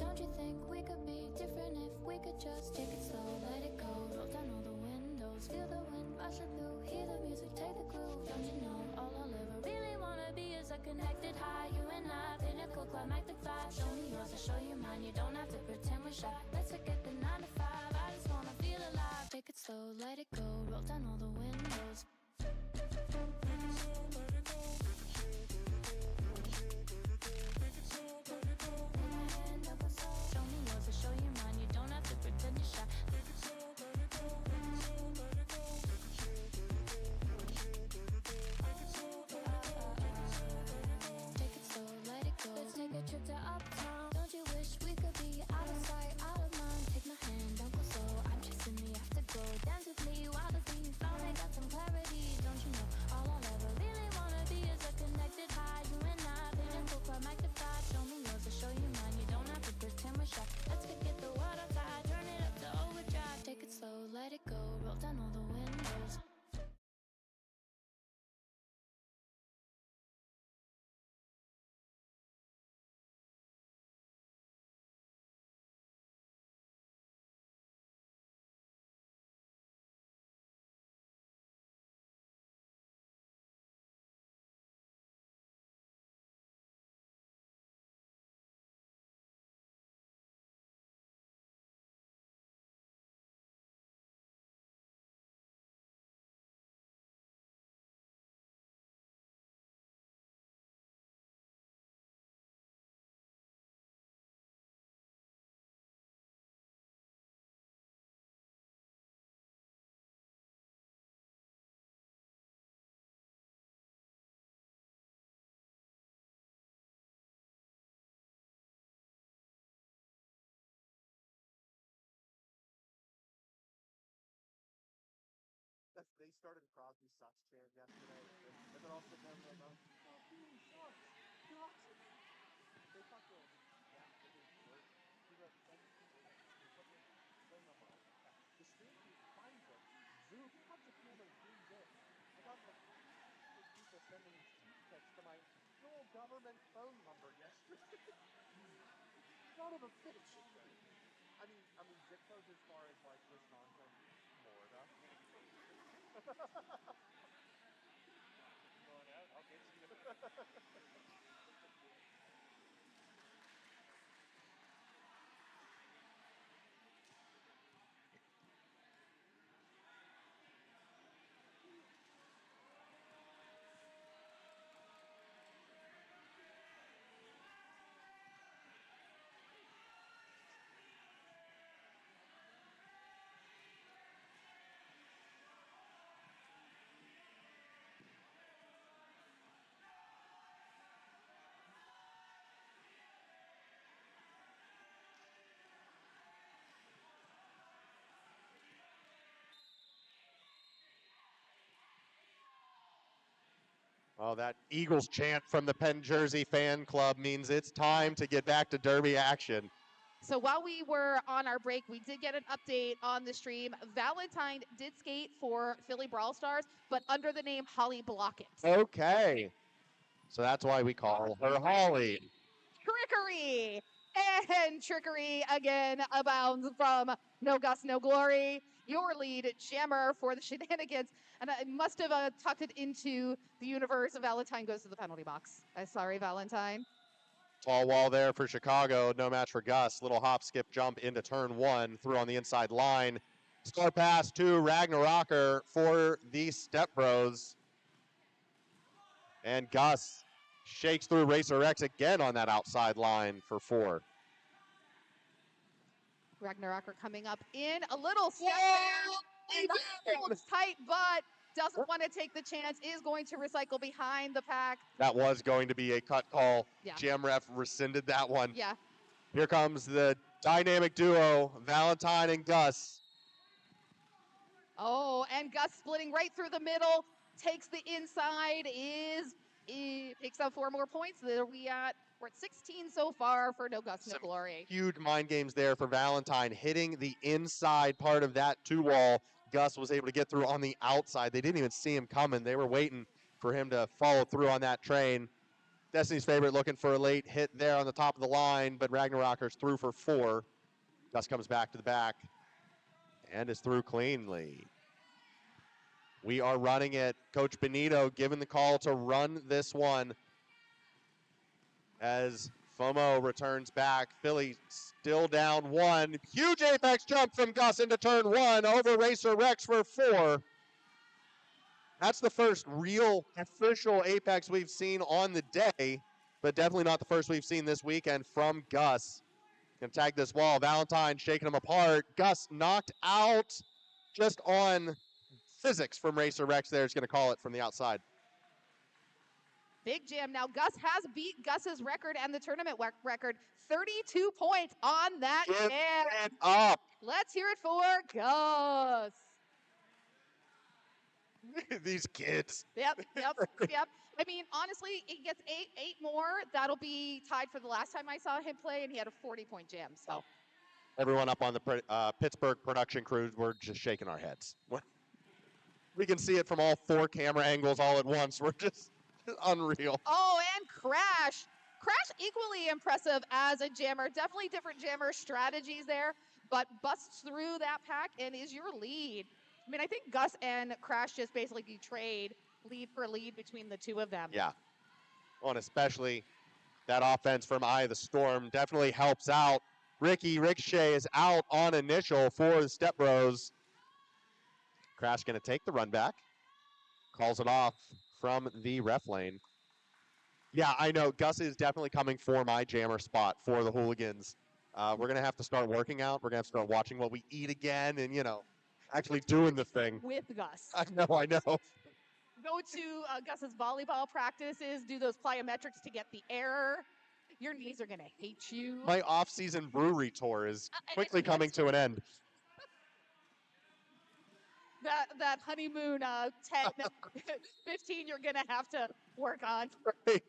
Don't you think we could be different if we could just take it slow, let it go, roll down all the windows, feel the wind rushing through, hear the music, take the groove. Don't you know all I'll ever really wanna be is a connected high, you and I, pinnacle climactic vibe. Show me yours, I'll show you mine, you don't have to pretend we're shy. Let's forget the 9 to 5, I just wanna feel alive. Take it slow, let it go, roll down all the windows. Show me yours, I'll show you mine, you don't have to pretend you're shy. Take it slow, let it go. Let's take a trip to uptown. Don't you wish we could be out of sight, out of mind? Take my hand, don't go slow. I'm chasing the afterglow. Dance with me while the beat finally got some clarity. Don't you know all I'll ever really wanna be is a connected high. You and I, pinnacle climactic vibe. Show me yours, I'll show you mine. You don't have to pretend we're shy. Let's forget the world outside, turn it up to overdrive. Take it slow, let it go. Roll down all the windows. They started Crosby sucks chant yesterday, and then also them about Crosby sucks. They fucking yeah, they did work. He wrote 17 minutes. He put his phone number on the text. The stream finds it. Zoom cuts a camera and zooms in. I got like people sending pics to my full government phone number yesterday. Son of a bitch. I mean, zip codes as far as like Wisconsin, Florida. Going out, I'll get you. Oh, that Eagles chant from the Penn-Jersey fan club means it's time to get back to Derby action. So while we were on our break, we did get an update on the stream. Valentine did skate for Philly Brawl Stars, but under the name Holly Blockett. Okay. So that's why we call her Holly. Trickery! And trickery again abounds from No Gus, No Glory, your lead jammer for the Shenanigans. And I must have tucked it into the universe. Valentine goes to the penalty box. Sorry, Valentine. Tall wall there for Chicago. No match for Gus. Little hop, skip, jump into turn one. Through on the inside line. Star pass to Ragnarocker for the Step Bros. And Gus shakes through Racer X again on that outside line for 4. Ragnarocker coming up in a little step there. And holds tight, but doesn't want to take the chance, is going to recycle behind the pack. That was going to be a cut call. Yeah. Jam ref rescinded that one. Yeah. Here comes the dynamic duo, Valentine and Gus. Oh, and Gus splitting right through the middle, takes the inside, picks up 4 more points. There we're at 16 so far for No Gus, No Glory. Huge mind games there for Valentine, hitting the inside part of that 2-wall. Gus was able to get through on the outside. They didn't even see him coming. They were waiting for him to follow through on that train. Destiny's favorite looking for a late hit there on the top of the line, but Ragnarokers through for 4. Gus comes back to the back and is through cleanly. We are running it. Coach Benito given the call to run this one as FOMO returns back. Philly still down 1. Huge apex jump from Gus into turn 1 over Racer Rex for 4. That's the first real official apex we've seen on the day, but definitely not the first we've seen this weekend from Gus. Gonna tag this wall. Valentine shaking him apart. Gus knocked out just on physics from Racer Rex there. Is gonna call it from the outside. Big jam. Now Gus has beat Gus's record and the tournament record. 32 points on that Give jam. it up. Let's hear it for Gus. These kids. Yep. I mean, honestly, he gets eight more. That'll be tied for the last time I saw him play, and he had a 40-point jam. So Everyone up on the Pittsburgh production crews, we're just shaking our heads. We can see it from all 4 camera angles all at once. We're just unreal. Oh, and Crash. Crash equally impressive as a jammer. Definitely different jammer strategies there, but busts through that pack and is your lead. I mean, I think Gus and Crash just basically trade lead for lead between the two of them. Yeah. Well, and especially that offense from Eye of the Storm definitely helps out. Ricky Ricochet is out on initial for the Step Bros. Crash going to take the run back. Calls it off from the ref lane. Yeah, I know. Gus is definitely coming for my jammer spot for the Hooligans. We're going to have to start working out. We're going to have to start watching what we eat again and, actually doing the thing. With Gus. I know. Go to Gus's volleyball practices, do those plyometrics to get the error. Your knees are going to hate you. My off-season brewery tour is quickly coming to an end. That honeymoon 10, 15 you're going to have to work on. Right.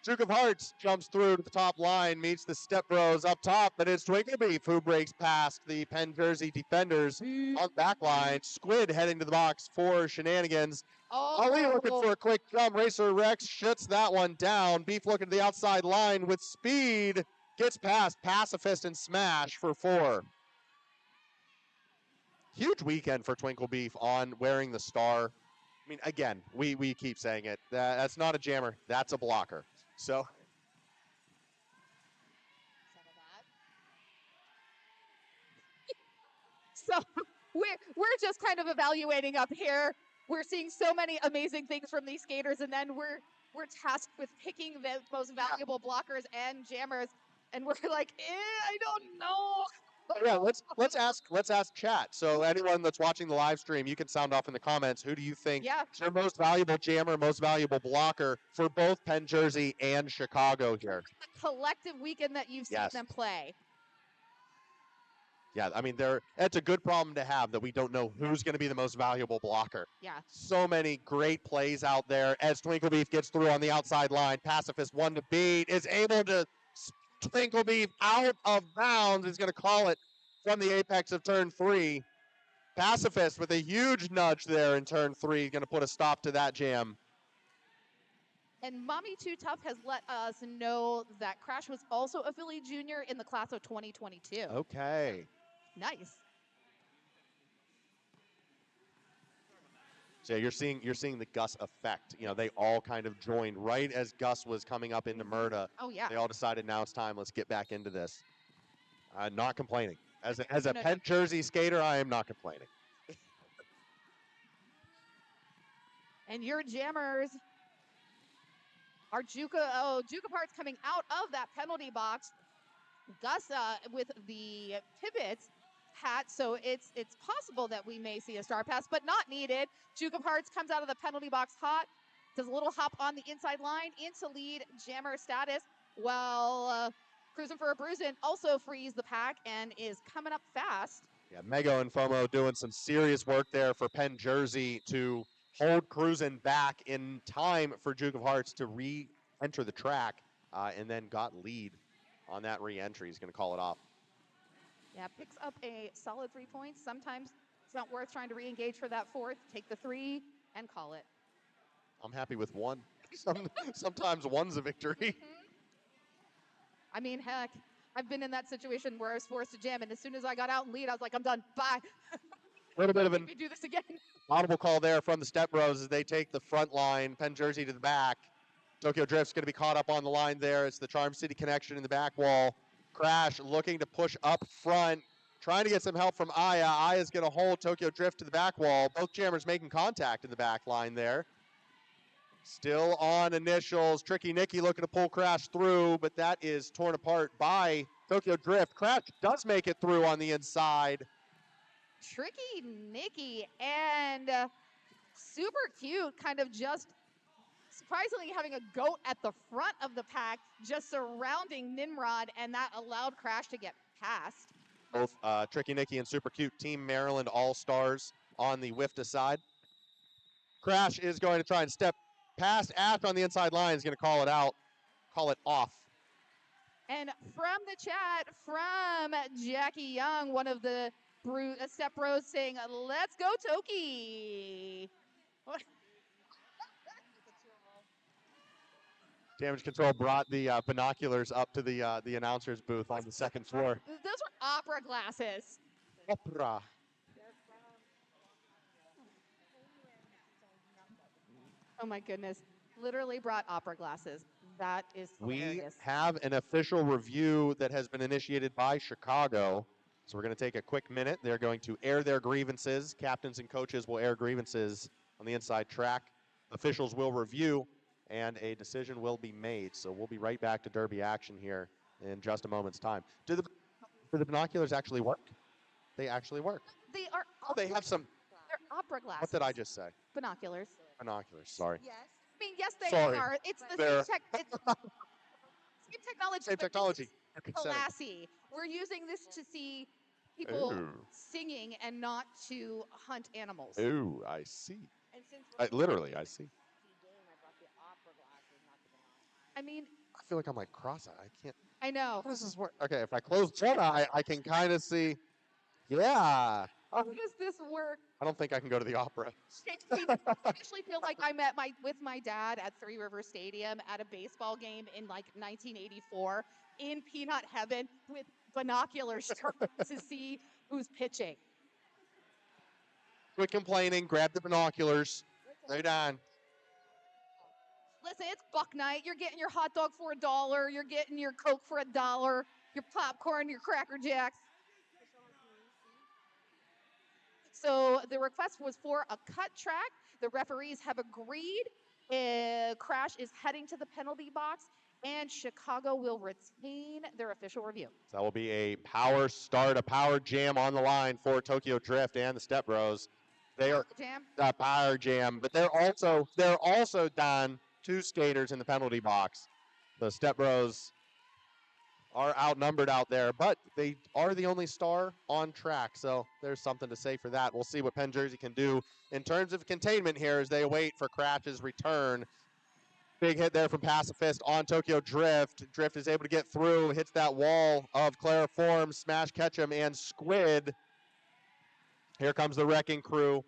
Duke of Hearts jumps through to the top line, meets the Step Bros up top, but it's Twinklebeef who breaks past the Penn-Jersey defenders on the back line. Squid heading to the box for Shenanigans. Ali looking for a quick jump. Racer Rex shuts that one down. Beef looking to the outside line with speed. Gets past Pacifist and Smash for 4. Huge weekend for Twinklebeef on wearing the star. I mean, again, we keep saying it. That's not a jammer. That's a blocker. So we're just kind of evaluating up here. We're seeing so many amazing things from these skaters, and then we're tasked with picking the most valuable blockers and jammers, and we're like, I don't know. yeah, let's ask chat. So anyone that's watching the live stream, you can sound off in the comments. Who do you think is your most valuable jammer, most valuable blocker for both Penn-Jersey and Chicago here? The collective weekend that you've seen them play. Yeah, I mean, it's a good problem to have that we don't know who's going to be the most valuable blocker. Yeah. So many great plays out there as Twinklebeef gets through on the outside line. Pacifist one to beat is able to Twinklebeef out of bounds. He's going to call it from the apex of turn 3. Pacifist with a huge nudge there in turn 3. Going to put a stop to that jam. And Mommy Too Tough has let us know that Crash was also a Philly junior in the class of 2022. Okay. Nice. So you're seeing the Gus effect. They all kind of joined right as Gus was coming up into Murda. Oh yeah. They all decided now it's time. Let's get back into this. Not complaining. As a Penn-Jersey skater, I am not complaining. And your jammers are Juka parts coming out of that penalty box. Gus with the pivots hat, so it's possible that we may see a star pass, but not needed. Juke of Hearts comes out of the penalty box hot, does a little hop on the inside line into lead jammer status, while Cruising for a Bruisin' also frees the pack and is coming up fast. Yeah, Mego and FOMO doing some serious work there for Penn-Jersey to hold Cruisin' back in time for Juke of Hearts to re-enter the track, and then got lead on that re-entry. He's going to call it off. Yeah, picks up a solid 3 points. Sometimes it's not worth trying to re-engage for that 4th. Take the 3 and call it. I'm happy with 1. Sometimes one's a victory. I mean, heck, I've been in that situation where I was forced to jam, and as soon as I got out and lead, I was like, I'm done. Bye. A little bit of Make an me do this again. audible call there from the Step Bros as they take the front line, Penn-Jersey to the back. Tokyo Drift's going to be caught up on the line there. It's the Charm City connection in the back wall. Crash looking to push up front, trying to get some help from Aya. Aya's going to hold Tokyo Drift to the back wall. Both jammers making contact in the back line there. Still on initials. Tricky Nicky looking to pull Crash through, but that is torn apart by Tokyo Drift. Crash does make it through on the inside. Tricky Nicky and super cute, kind of just surprisingly having a goat at the front of the pack, just surrounding Nimrod, and that allowed Crash to get past. Both Tricky Nicky and Super Cute Team Maryland All-Stars on the WIFTA side. Crash is going to try and step past Ash on the inside line. Is going to call it out, call it off. And from the chat, from Jackie Young, one of the Step Bros saying, let's go Toki. Damage Control brought the binoculars up to the announcer's booth on the second floor. Those were opera glasses. Opera. Oh my goodness. Literally brought opera glasses. That is hilarious. We have an official review that has been initiated by Chicago. So we're going to take a quick minute. They're going to air their grievances. Captains and coaches will air grievances on the inside track. Officials will review, and a decision will be made. So we'll be right back to Derby action here in just a moment's time. Do the binoculars actually work? They actually work. They are. Oh, they have some. They're opera glasses. What did I just say? Binoculars. Binoculars. Sorry. Yes. I mean, yes, they Sorry. are. It's the They're- same, same technology. Same but technology. this is classy. We're using this to see people Ooh. singing and not to hunt animals. Ooh, I see. And since Literally, I see. I mean, I feel like I'm like cross-eyed. I can't. I know. How does this work? Okay, if I close one eye, I can kind of see. Yeah. How does this work? I don't think I can go to the opera. I actually feel like I'm with my dad at Three River Stadium at a baseball game in like 1984 in peanut heaven with binoculars to see who's pitching. Quit complaining. Grab the binoculars. Right on. Listen, it's Buck Night. You're getting your hot dog for $1. You're getting your Coke for $1. Your popcorn, your Cracker Jacks. So the request was for a cut track. The referees have agreed. Crash is heading to the penalty box, and Chicago will retain their official review. So that will be a power start, a power jam on the line for Tokyo Drift and the Step Bros. They are Jam. a power jam, but they're also down two skaters in the penalty box. The Step Bros are outnumbered out there, but they are the only star on track, so there's something to say for that. We'll see what Penn-Jersey can do in terms of containment here as they await for Crash's return. Big hit there from Pacifist on Tokyo Drift. Drift is able to get through, hits that wall of Clariform, Smash Ketchum, and Squid. Here comes the Wrecking Crew.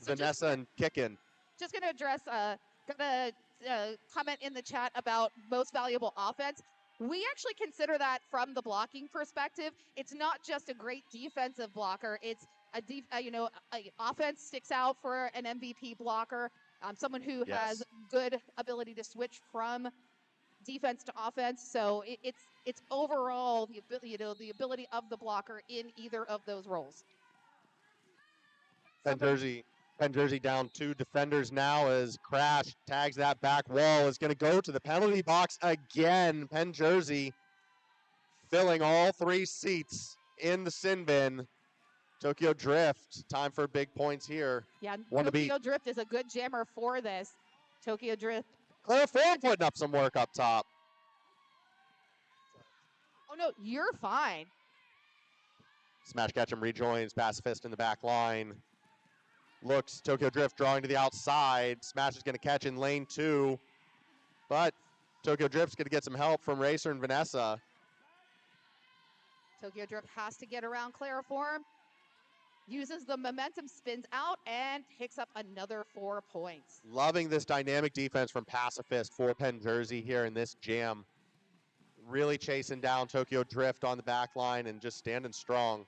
So Vanessa and Kickin. Just going to address, comment in the chat about most valuable offense. We actually consider that from the blocking perspective. It's not just a great defensive blocker. It's a offense sticks out for an MVP blocker, someone who has good ability to switch from defense to offense. So it's overall the ability of the blocker in either of those roles. Penn-Jersey down two defenders now as Crash tags that back wall. Is going to go to the penalty box again. Penn-Jersey filling all three seats in the sin bin. Tokyo Drift, time for big points here. Yeah, One to beat. Tokyo Drift is a good jammer for this. Tokyo Drift. Clariform putting up some work up top. Oh, no, you're fine. Smash Ketchum rejoins Pacifist in the back line. Looks, Tokyo Drift drawing to the outside. Smash is going to catch in lane 2. But Tokyo Drift's going to get some help from Racer and Vanessa. Tokyo Drift has to get around Clariform. uses the momentum, spins out, and picks up another 4 points. Loving this dynamic defense from Pacifist for Penn-Jersey here in this jam. Really chasing down Tokyo Drift on the back line and just standing strong.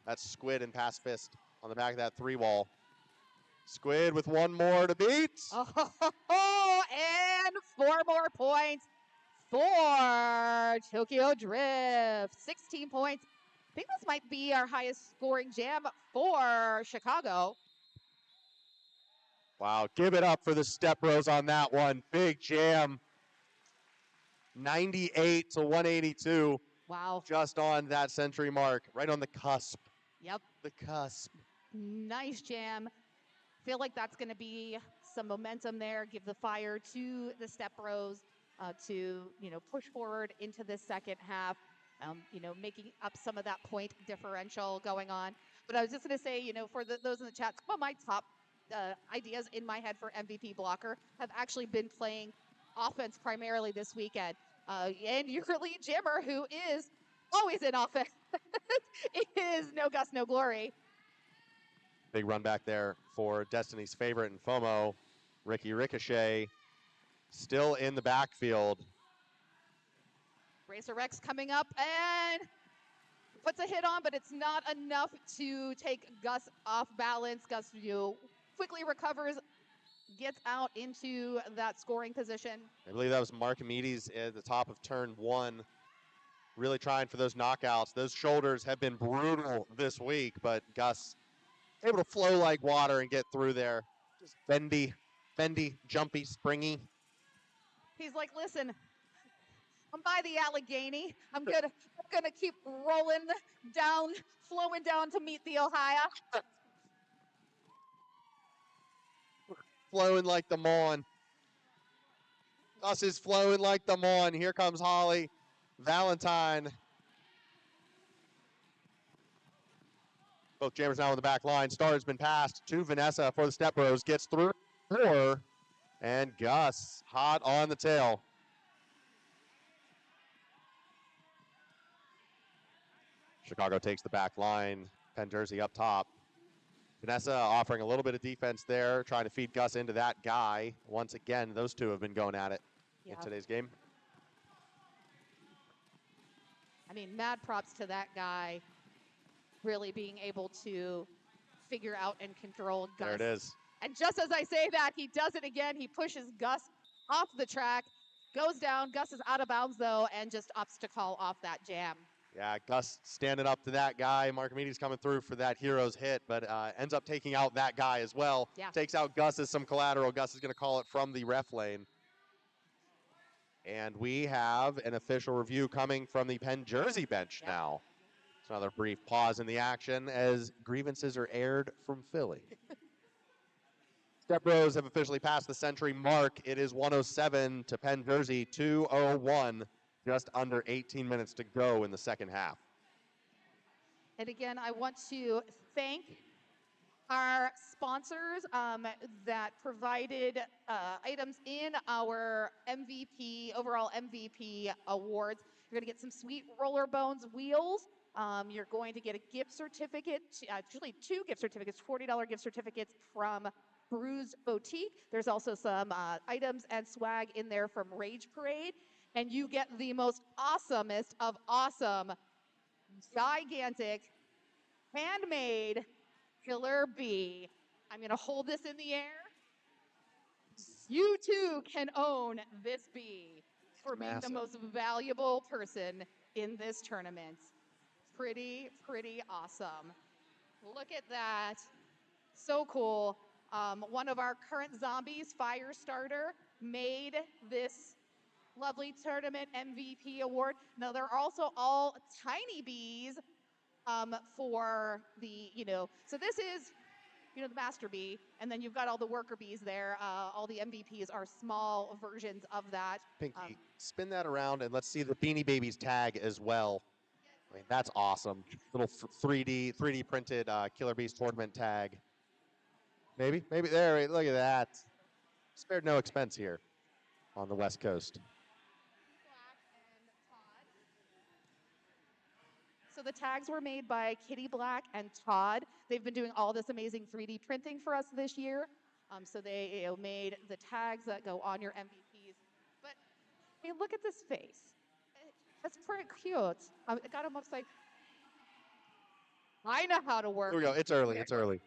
That's Squid and Pacifist on the back of that 3-wall. Squid with one more to beat. Oh, and 4 more points for Tokyo Drift. 16 points. I think this might be our highest scoring jam for Chicago. Wow, give it up for the Step Bros on that one. Big jam. 98 to 182. Wow. Just on that century mark, right on the cusp. Yep. The cusp. Nice jam. Feel like that's going to be some momentum there. Give the fire to the Step Bros to push forward into this second half. Making up some of that point differential going on. But I was just going to say, for those in the chat, some of my top ideas in my head for MVP blocker have actually been playing offense primarily this weekend. And your lead jammer, who is always in offense, is No Gus, No Glory. Big run back there for Destiny's favorite and FOMO, Ricky Ricochet, still in the backfield. Racer Rex coming up and puts a hit on, but it's not enough to take Gus off balance. Gus quickly recovers, gets out into that scoring position. I believe that was Markimedes at the top of turn 1, really trying for those knockouts. Those shoulders have been brutal this week, but Gus able to flow like water and get through there. Just bendy, jumpy, springy. He's like, listen, I'm by the Allegheny. I'm gonna keep rolling down, flowing down to meet the Ohio. Flowing like the Mon. Gus is flowing like the Mon. Here comes Holly Valentine. Both jammers now on the back line. Star has been passed to Vanessa for the Step Bros. Gets through her. And Gus hot on the tail. Chicago takes the back line. Penn-Jersey up top. Vanessa offering a little bit of defense there, trying to feed Gus into that guy. Once again, those two have been going at it in today's game. I mean, mad props to that guy really being able to figure out and control Gus. There it is. And just as I say that, he does it again. He pushes Gus off the track, goes down. Gus is out of bounds, though, and just opts to call off that jam. Yeah, Gus standing up to that guy. Markimedes coming through for that hero's hit, but ends up taking out that guy as well. Yeah. Takes out Gus as some collateral. Gus is going to call it from the ref lane. And we have an official review coming from the Penn-Jersey bench now. It's another brief pause in the action as grievances are aired from Philly. Step Bros have officially passed the century mark. It is 107 to Penn-Jersey 201. Just under 18 minutes to go in the second half. And again, I want to thank our sponsors that provided items in our overall MVP awards. You're going to get some sweet Roller Bones wheels. You're going to get a gift certificate, actually 2 gift certificates, $40 gift certificates from Brews Boutique. There's also some items and swag in there from Rage Parade. And you get the most awesomest of awesome, gigantic, handmade Killer Bee. I'm going to hold this in the air. You too can own this bee for being the most valuable person in this tournament. Pretty awesome. Look at that. So cool. One of our current zombies, Firestarter, made this lovely tournament MVP award. Now, they're also all tiny bees for the, so this is, the master bee, and then you've got all the worker bees there. All the MVPs are small versions of that. Pinky, spin that around and let's see the Beanie Babies tag as well. I mean, that's awesome. Little 3D printed Killer Bees tournament tag. Maybe there, look at that. Spared no expense here on the West Coast. So the tags were made by Kitty Black and Todd. They've been doing all this amazing 3D printing for us this year. So they made the tags that go on your MVPs. But I mean, look at this face. That's pretty cute. I got him upside. I know how to work. Here we go. It's early. It's early.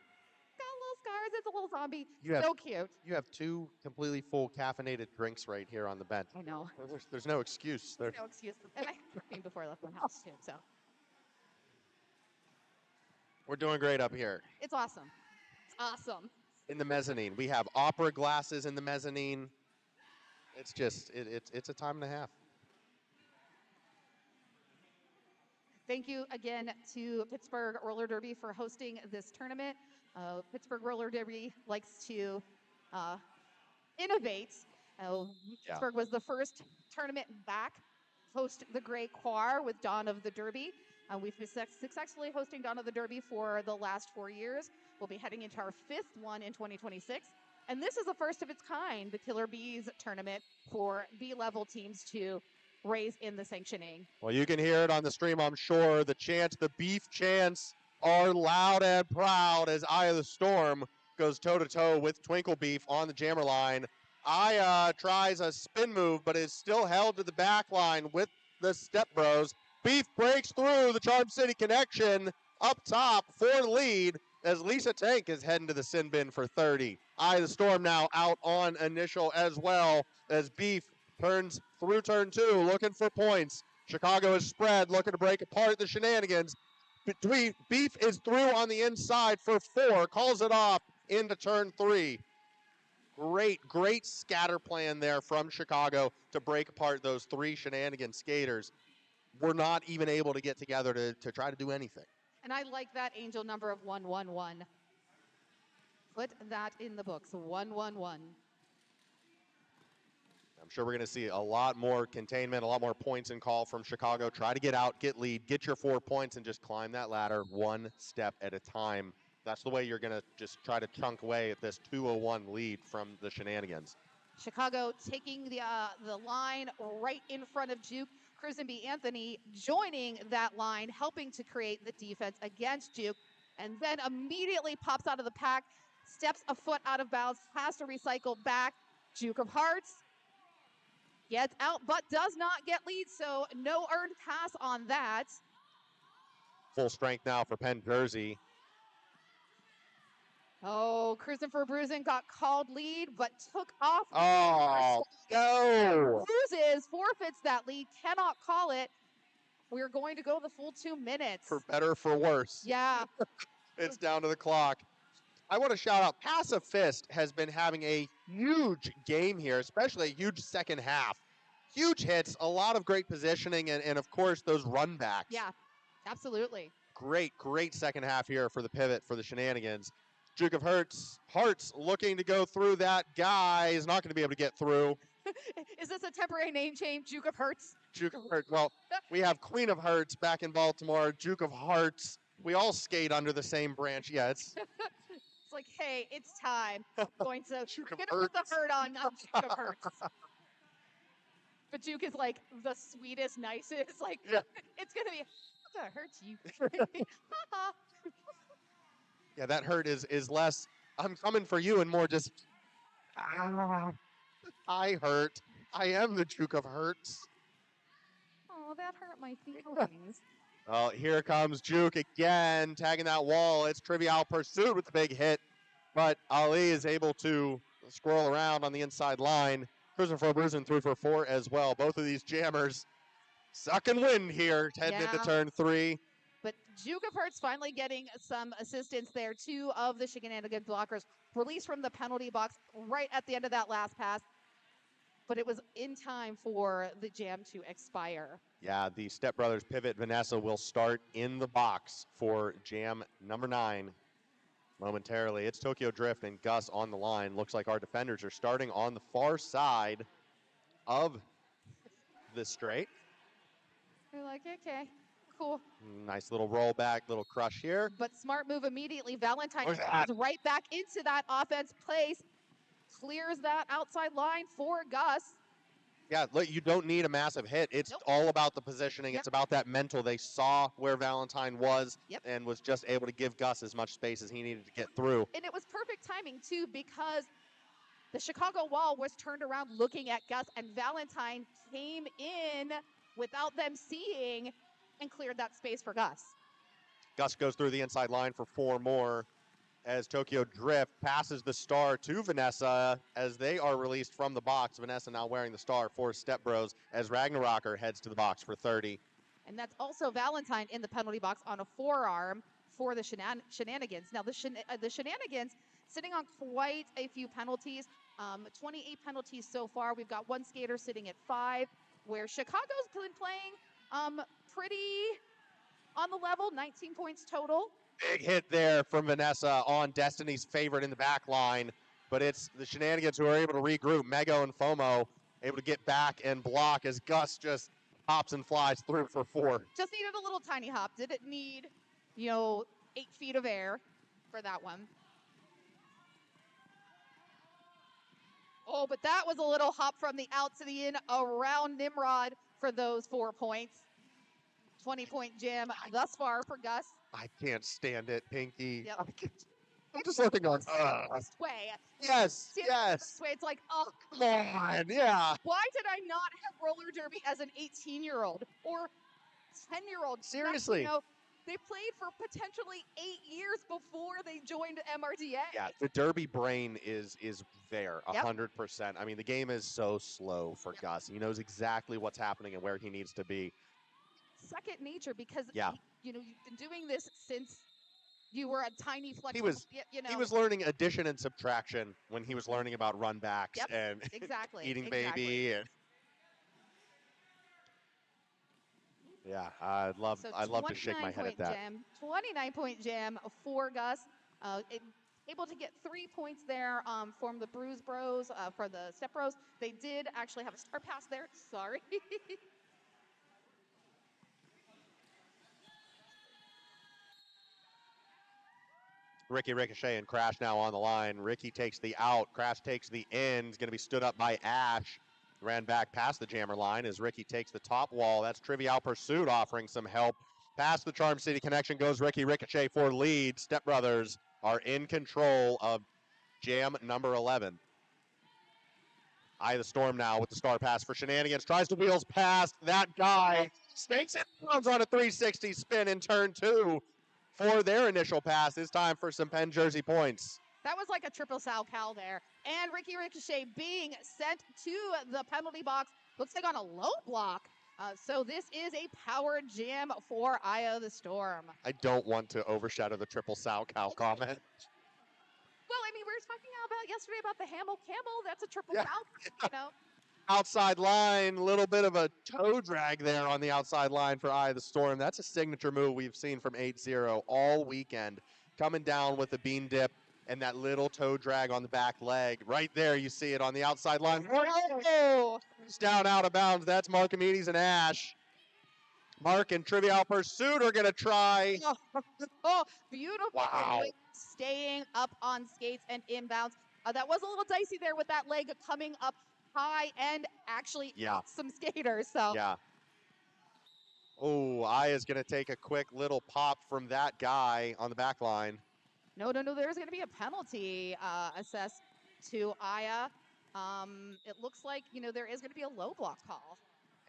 Got little scars. It's a little zombie. You have- So cute. You have 2 completely full caffeinated drinks right here on the bench. I know. There's no excuse. No excuse. And I had caffeine before I left my house too. So We're doing great up here. it's awesome. It's awesome. In the mezzanine, we have opera glasses in the mezzanine. It's just it's a time and a half. Thank you again to Pittsburgh Roller Derby for hosting this tournament. Pittsburgh Roller Derby likes to innovate. Pittsburgh was the first tournament back, host the Grey Quar with Dawn of the Derby. We've been successfully hosting Dawn of the Derby for the last 4 years. We'll be heading into our 5th one in 2026. And this is the first of its kind, the Killer Bees tournament for B-level teams to raise in the sanctioning. Well, you can hear it on the stream, I'm sure. The chants, the beef chants are loud and proud as Eye of the Storm goes toe-to-toe with Twinkle Beef on the jammer line. Eye tries a spin move, but is still held to the back line with the Step Bros. Beef breaks through the Charm City connection up top for the lead as Lisa Tank is heading to the sin bin for 30. Eye of the Storm now out on initial as well as Beef turns through turn 2, looking for points. Chicago is spread, looking to break apart the Shenanigans. Beef is through on the inside for 4, calls it off into turn 3. Great scatter plan there from Chicago to break apart those 3 Shenanigan skaters. We're not even able to get together to try to do anything. And I like that angel number of 111. Put that in the books, 111. I'm sure we're going to see a lot more containment, a lot more points in call from Chicago. Try to get out, get lead, get your 4 points, and just climb that ladder one step at a time. That's the way you're going to just try to chunk away at this 201 lead from the Shenanigans. Chicago taking the line right in front of Juke. Crisenby Anthony joining that line, helping to create the defense against Juke, and then immediately pops out of the pack, steps a foot out of bounds, has to recycle back. Juke of Hearts gets out, but does not get lead, so no earned pass on that. Full strength now for Penn-Jersey. Oh, Cruising for Bruising got called lead, but took off. Oh, no. Cruises forfeits that lead, cannot call it. We're going to go the full 2 minutes. For better or for worse. Yeah. It's down to the clock. I want to shout out, Passive Fist has been having a huge game here, especially a huge second half. Huge hits, a lot of great positioning, and of course, those run backs. Yeah, absolutely. Great second half here for the pivot for the Shenanigans. Duke of Hearts looking to go through that guy is not going to be able to get through. Is this a temporary name change, Duke of Hearts? Duke of Hearts. Well, we have Queen of Hearts back in Baltimore. Duke of Hearts. We all skate under the same branch. Yeah, it's It's like, hey, it's time. I'm going to Duke of gonna put the Hearts. hurt on Duke of Hearts. But Duke is like the sweetest, nicest. Like, Yeah. it's gonna be. It's gonna hurt you. Yeah, that hurt is less, I'm coming for you, and more just, I hurt. I am the Duke of Hearts. Oh, that hurt my feelings. Well, here comes Juke again, tagging that wall. It's Trivial Pursuit with the big hit, but Ali is able to squirrel around on the inside line. Cruising for a bruising 3 for 4 as well. Both of these jammers sucking wind here, heading into Yeah. turn 3. But Duke of Hearts finally getting some assistance there. 2 of the Shenanigans blockers released from the penalty box right at the end of that last pass. But it was in time for the jam to expire. Yeah, the Step Brothers pivot Vanessa will start in the box for jam number 9 momentarily. It's Tokyo Drift and Gus on the line. Looks like our defenders are starting on the far side of the straight. You're like, okay, cool. Nice little rollback, little crush here. But smart move immediately. Valentine Where's comes that? right back into that offense place. Clears that outside line for Gus. Yeah, look, you don't need a massive hit. It's Nope. all about the positioning. Yep. It's about that mental. They saw where Valentine was Yep. and was just able to give Gus as much space as he needed to get through. And it was perfect timing, too, because the Chicago wall was turned around looking at Gus, and Valentine came in without them seeing and cleared that space for Gus. Gus goes through the inside line for 4 more as Tokyo Drift passes the star to Vanessa as they are released from the box. Vanessa now wearing the star for Step Bros as Ragnarocker heads to the box for 30. And that's also Valentine in the penalty box on a forearm for the Shenanigans. Now, the Shenanigans sitting on quite a few penalties, 28 penalties so far. We've got one skater sitting at 5, where Chicago's been playing pretty on the level, 19 points total. Big hit there from Vanessa on Destiny's favorite in the back line, but it's the Shenanigans who are able to regroup. Mego and FOMO able to get back and block as Gus just hops and flies through for 4. Just needed a little tiny hop. Didn't need, 8 feet of air for that one. Oh, but that was a little hop from the out to the in around Nimrod for those 4 points. 20-point jam thus far for Gus. I can't stand it, Pinky. Yep. I'm just looking on. This way. Yes, See, yes. This way, it's like, oh, Come on, yeah. why did I not have roller derby as an 18-year-old or 10-year-old? Seriously. They played for potentially 8 years before they joined MRDA. Yeah, the Derby brain is there, Yep. 100%. I mean, the game is so slow for Yep. Gus. He knows exactly what's happening and where he needs to be. Second nature, because Yeah. you've been doing this since you were a tiny flex. He was learning addition and subtraction when he was learning about run backs Yep, and exactly. eating exactly. baby and yeah, I'd love to shake my head at that. 29-point jam for Gus. Able to get 3 points there from the Bruise Bros, for the Step Bros. They did actually have a star pass there. Sorry. Ricky Ricochet and Crash now on the line. Ricky takes the out. Crash takes the in. He's going to be stood up by Ash. Ran back past the jammer line as Ricky takes the top wall. That's Trivial Pursuit offering some help. Past the Charm City connection goes Ricky Ricochet for lead. Step Brothers are in control of jam number 11. Eye of the Storm now with the star pass for Shenanigans. Tries to wheels past that guy. Snakes it. Runs on a 360 spin in turn 2 for their initial pass. It's time for some Penn-Jersey points. That was like a triple Sal Cal there. And Ricky Ricochet being sent to the penalty box. Looks like on a low block. So this is a power jam for Eye of the Storm. I don't want to overshadow the triple Sal Cal comment. Well, I mean, we were talking about yesterday about the Hamel Camel. That's a triple Yeah. Sal, Outside line, a little bit of a toe drag there on the outside line for Eye of the Storm. That's a signature move we've seen from 8-0 all weekend. Coming down with the bean dip and that little toe drag on the back leg. Right there, you see it on the outside line. Oh! It's down out of bounds. That's Markimedes and Ash. Mark and Trivial Pursuit are going to try. Oh, beautiful. Wow. Staying up on skates and inbounds. That was a little dicey there with that leg coming up high and actually some skaters. So yeah. Oh, Aya's going to take a quick little pop from that guy on the back line. No. There's going to be a penalty assessed to Aya. It looks like, there is going to be a low block call.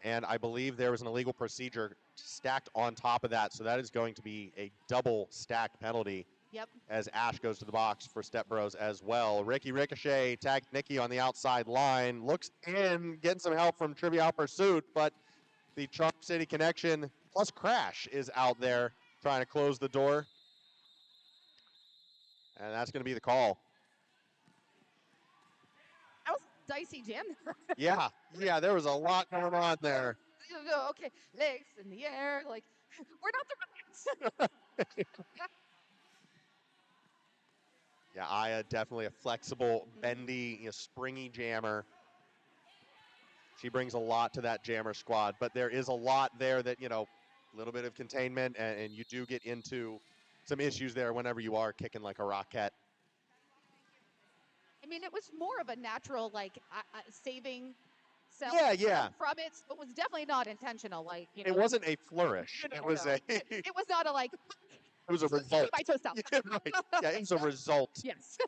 And I believe there was an illegal procedure stacked on top of that. So that is going to be a double stacked penalty. Yep. As Ash goes to the box for Step Bros as well. Ricky Ricochet tagged Nikki on the outside line. Looks in, getting some help from Trivial Pursuit, but the Charm City connection plus Crash is out there trying to close the door. And that's going to be the call. That was dicey jam. yeah, there was a lot going on there. Okay, legs in the air. Like, we're not the relax. Yeah, Aya definitely a flexible, bendy, springy jammer. She brings a lot to that jammer squad, but there is a lot there that, a little bit of containment, and you do get into some issues there whenever you are kicking like a rocket. I mean, it was more of a natural, like, saving sound Yeah. from it. So it was definitely not intentional. Like, you know, It wasn't a flourish. no, It was a it was not a like it was a result. my toe stop. Yeah, right. Yeah, it was a result. Yes.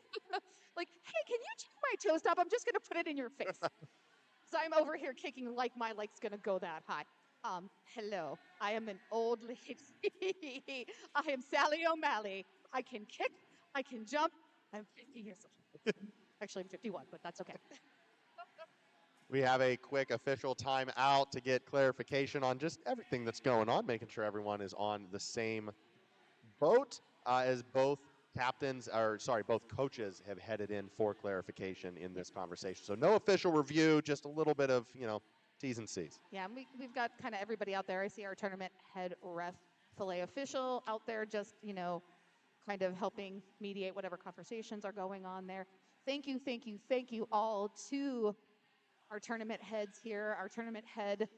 Like, hey, can you check my toe stop? I'm just gonna put it in your face. So I'm over here kicking like my leg's gonna go that high. Hello, I am an old lady. I am Sally O'Malley. I can kick, I can jump. I'm 50 years old. Actually, I'm 51, but that's okay. We have a quick official timeout to get clarification on just everything that's going on, making sure everyone is on the same boat as both both coaches have headed in for clarification in this conversation. So no official review, just a little bit of, T's and C's. Yeah, and we've got kind of everybody out there. I see our tournament head ref, fillet official out there just, kind of helping mediate whatever conversations are going on there. Thank you all to our tournament heads here, our tournament head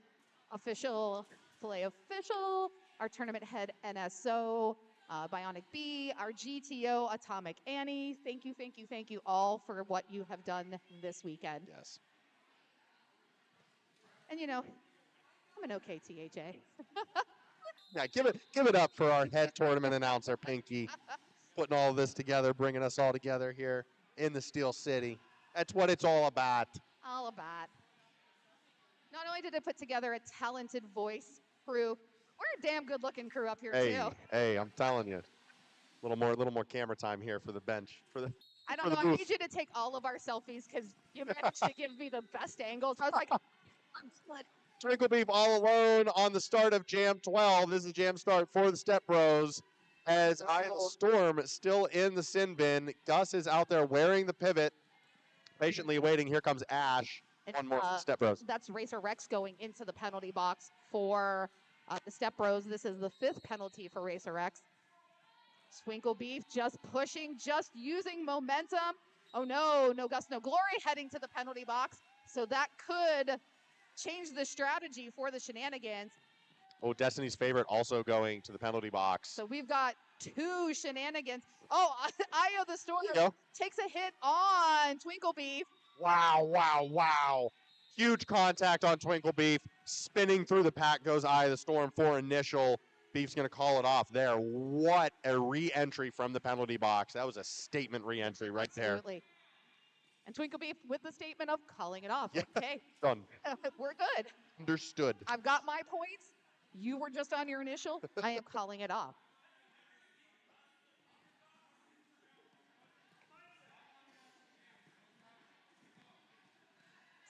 official, fillet official, our tournament head NSO, Bionic B, our GTO, Atomic Annie. Thank you all for what you have done this weekend. Yes. And I'm an okay THA. Yeah, give it up for our head tournament announcer, Pinky, putting all this together, bringing us all together here in the Steel City. That's what it's all about. All about. Not only did it put together a talented voice crew, we're a damn good looking crew up here too. Hey, I'm telling you. A little more camera time here for the bench. I don't know. I need you to take all of our selfies because you managed to give me the best angles. I was like, I'm good. Twinkle Beef all alone on the start of Jam 12. This is Jam start for the Step Bros. As Idle Storm still in the sin bin. Gus is out there wearing the pivot, patiently waiting. Here comes Ash. One more for the Step Bros. That's Racer Rex going into the penalty box for the Step Bros. This is the 5th penalty for Racer Rex. Twinkle Beef just pushing, just using momentum. Oh no, no Gus, no glory, heading to the penalty box. So that could change the strategy for the Shenanigans. Oh, Destiny's Favorite also going to the penalty box. So we've got 2 Shenanigans. Oh, Io the Storm takes a hit on Twinkle Beef. Wow. Huge contact on Twinkle Beef. Spinning through the pack goes Eye of the Storm for initial. Beef's going to call it off there. What a re-entry from the penalty box. That was a statement re-entry right there. Absolutely. And Twinkle Beef with the statement of calling it off. Yeah. Okay. Done. We're good. Understood. I've got my points. You were just on your initial. I am calling it off.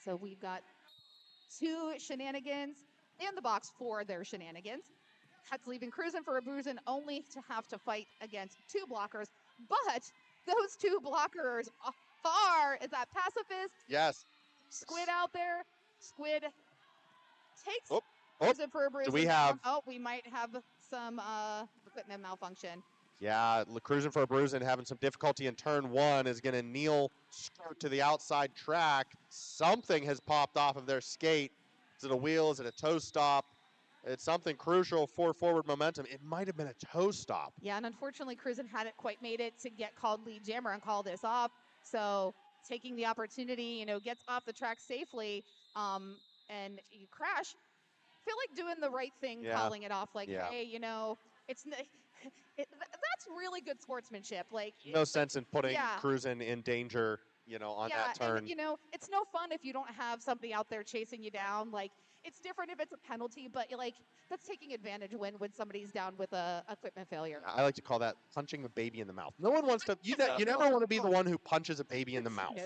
So we've got 2 Shenanigans in the box for their Shenanigans. That's leaving Cruisin' for a Bruisin' only to have to fight against 2 blockers. But those 2 blockers is that Pacifist? Yes. Squid out there. Squid takes Cruisin' for a Bruisin'. Do we have... Oh, we might have some equipment malfunction. Yeah, Cruisin' for a Bruisin' having some difficulty in turn 1 is going to kneel to the outside track. Something has popped off of their skate. Is it a wheel? Is it a toe stop? It's something crucial for forward momentum. It might have been a toe stop. Yeah, and unfortunately, Cruisin' hadn't quite made it to get called lead jammer and call this off. So taking the opportunity, gets off the track safely, and you crash. Feel like doing the right thing, calling it off. Like, hey, it's that's really good sportsmanship. Like, no sense in putting Cruisin' in danger, on that turn. And, it's no fun if you don't have somebody out there chasing you down. Like, it's different if it's a penalty, but that's taking advantage when somebody's down with a equipment failure. I like to call that punching a baby in the mouth. No one wants to. You never want to be the one who punches a baby in the mouth.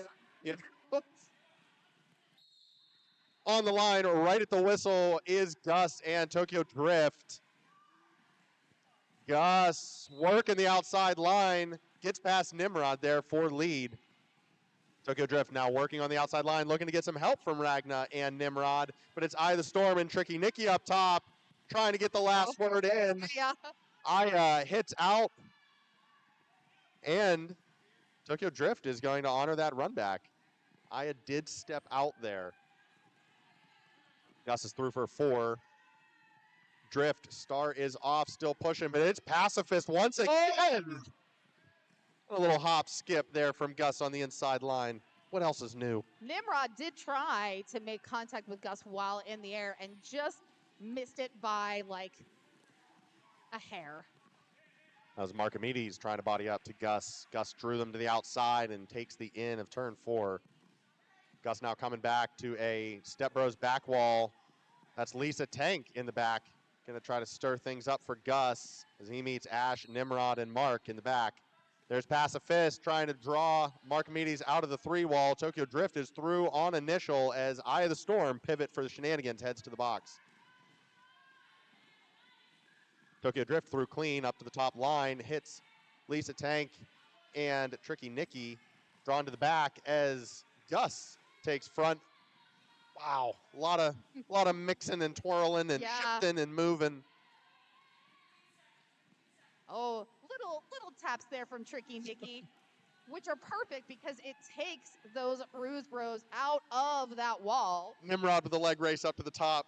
On the line, right at the whistle, is Gus and Tokyo Drift. Gus working the outside line, gets past Nimrod there for lead. Tokyo Drift now working on the outside line, looking to get some help from Ragna and Nimrod, but it's Eye of the Storm and Tricky Nikki up top, trying to get the last word in. Yeah. Aya hits out, and Tokyo Drift is going to honor that run back. Aya did step out there. Gus is through for 4. Drift, Star is off, still pushing, but it's Pacifist once again. A little hop skip there from Gus on the inside line. What else is new? Nimrod did try to make contact with Gus while in the air and just missed it by like a hair. That was Marcomedes trying to body up to Gus. Gus drew them to the outside and takes the in of turn 4. Gus now coming back to a Step Bros back wall. That's Lisa Tank in the back. Going to try to stir things up for Gus as he meets Ash, Nimrod, and Mark in the back. There's Pacifist trying to draw Marcomedes out of the 3 wall. Tokyo Drift is through on initial as Eye of the Storm pivot for the Shenanigans heads to the box. Tokyo Drift through clean up to the top line, hits Lisa Tank and Tricky Nikki, drawn to the back as Gus takes front. Wow, a lot of mixing and twirling and shifting and moving. Oh, little taps there from Tricky Nikki, which are perfect because it takes those Ruse Bros out of that wall. Nimrod with the leg race up to the top.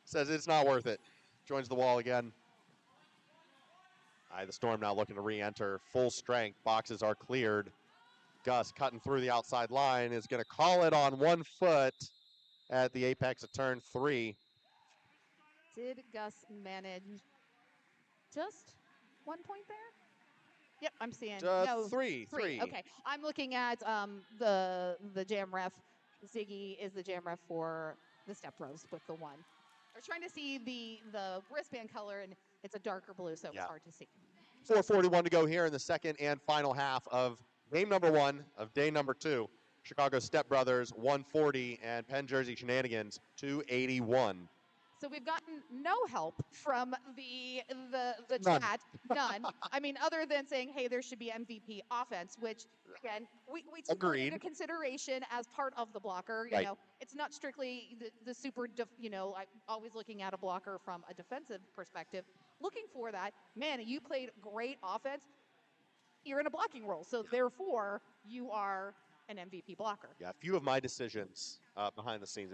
Says it's not worth it. Joins the wall again. The Storm now looking to re-enter full strength. Boxes are cleared. Gus cutting through the outside line is going to call it on 1 foot at the apex of turn 3. Did Gus manage just 1 point there? Yep, I'm seeing. No, three. Okay, I'm looking at the jam ref. Ziggy is the jam ref for the Step Bros with the 1. I was trying to see the wristband color, and it's a darker blue, so it's hard to see. 4:41 to go here in the second and final half of game number 1 of day number 2. Chicago Step Brothers 140 and Penn-Jersey Shenanigans 281. So we've gotten no help from the None. chat. None. I mean, other than saying, hey, there should be MVP offense, which, again, we took that into consideration as part of the blocker. You know, it's not strictly the super, like always looking at a blocker from a defensive perspective. Looking for that, man, you played great offense. You're in a blocking role, so therefore you are an MVP blocker. Yeah, a few of my decisions behind the scenes,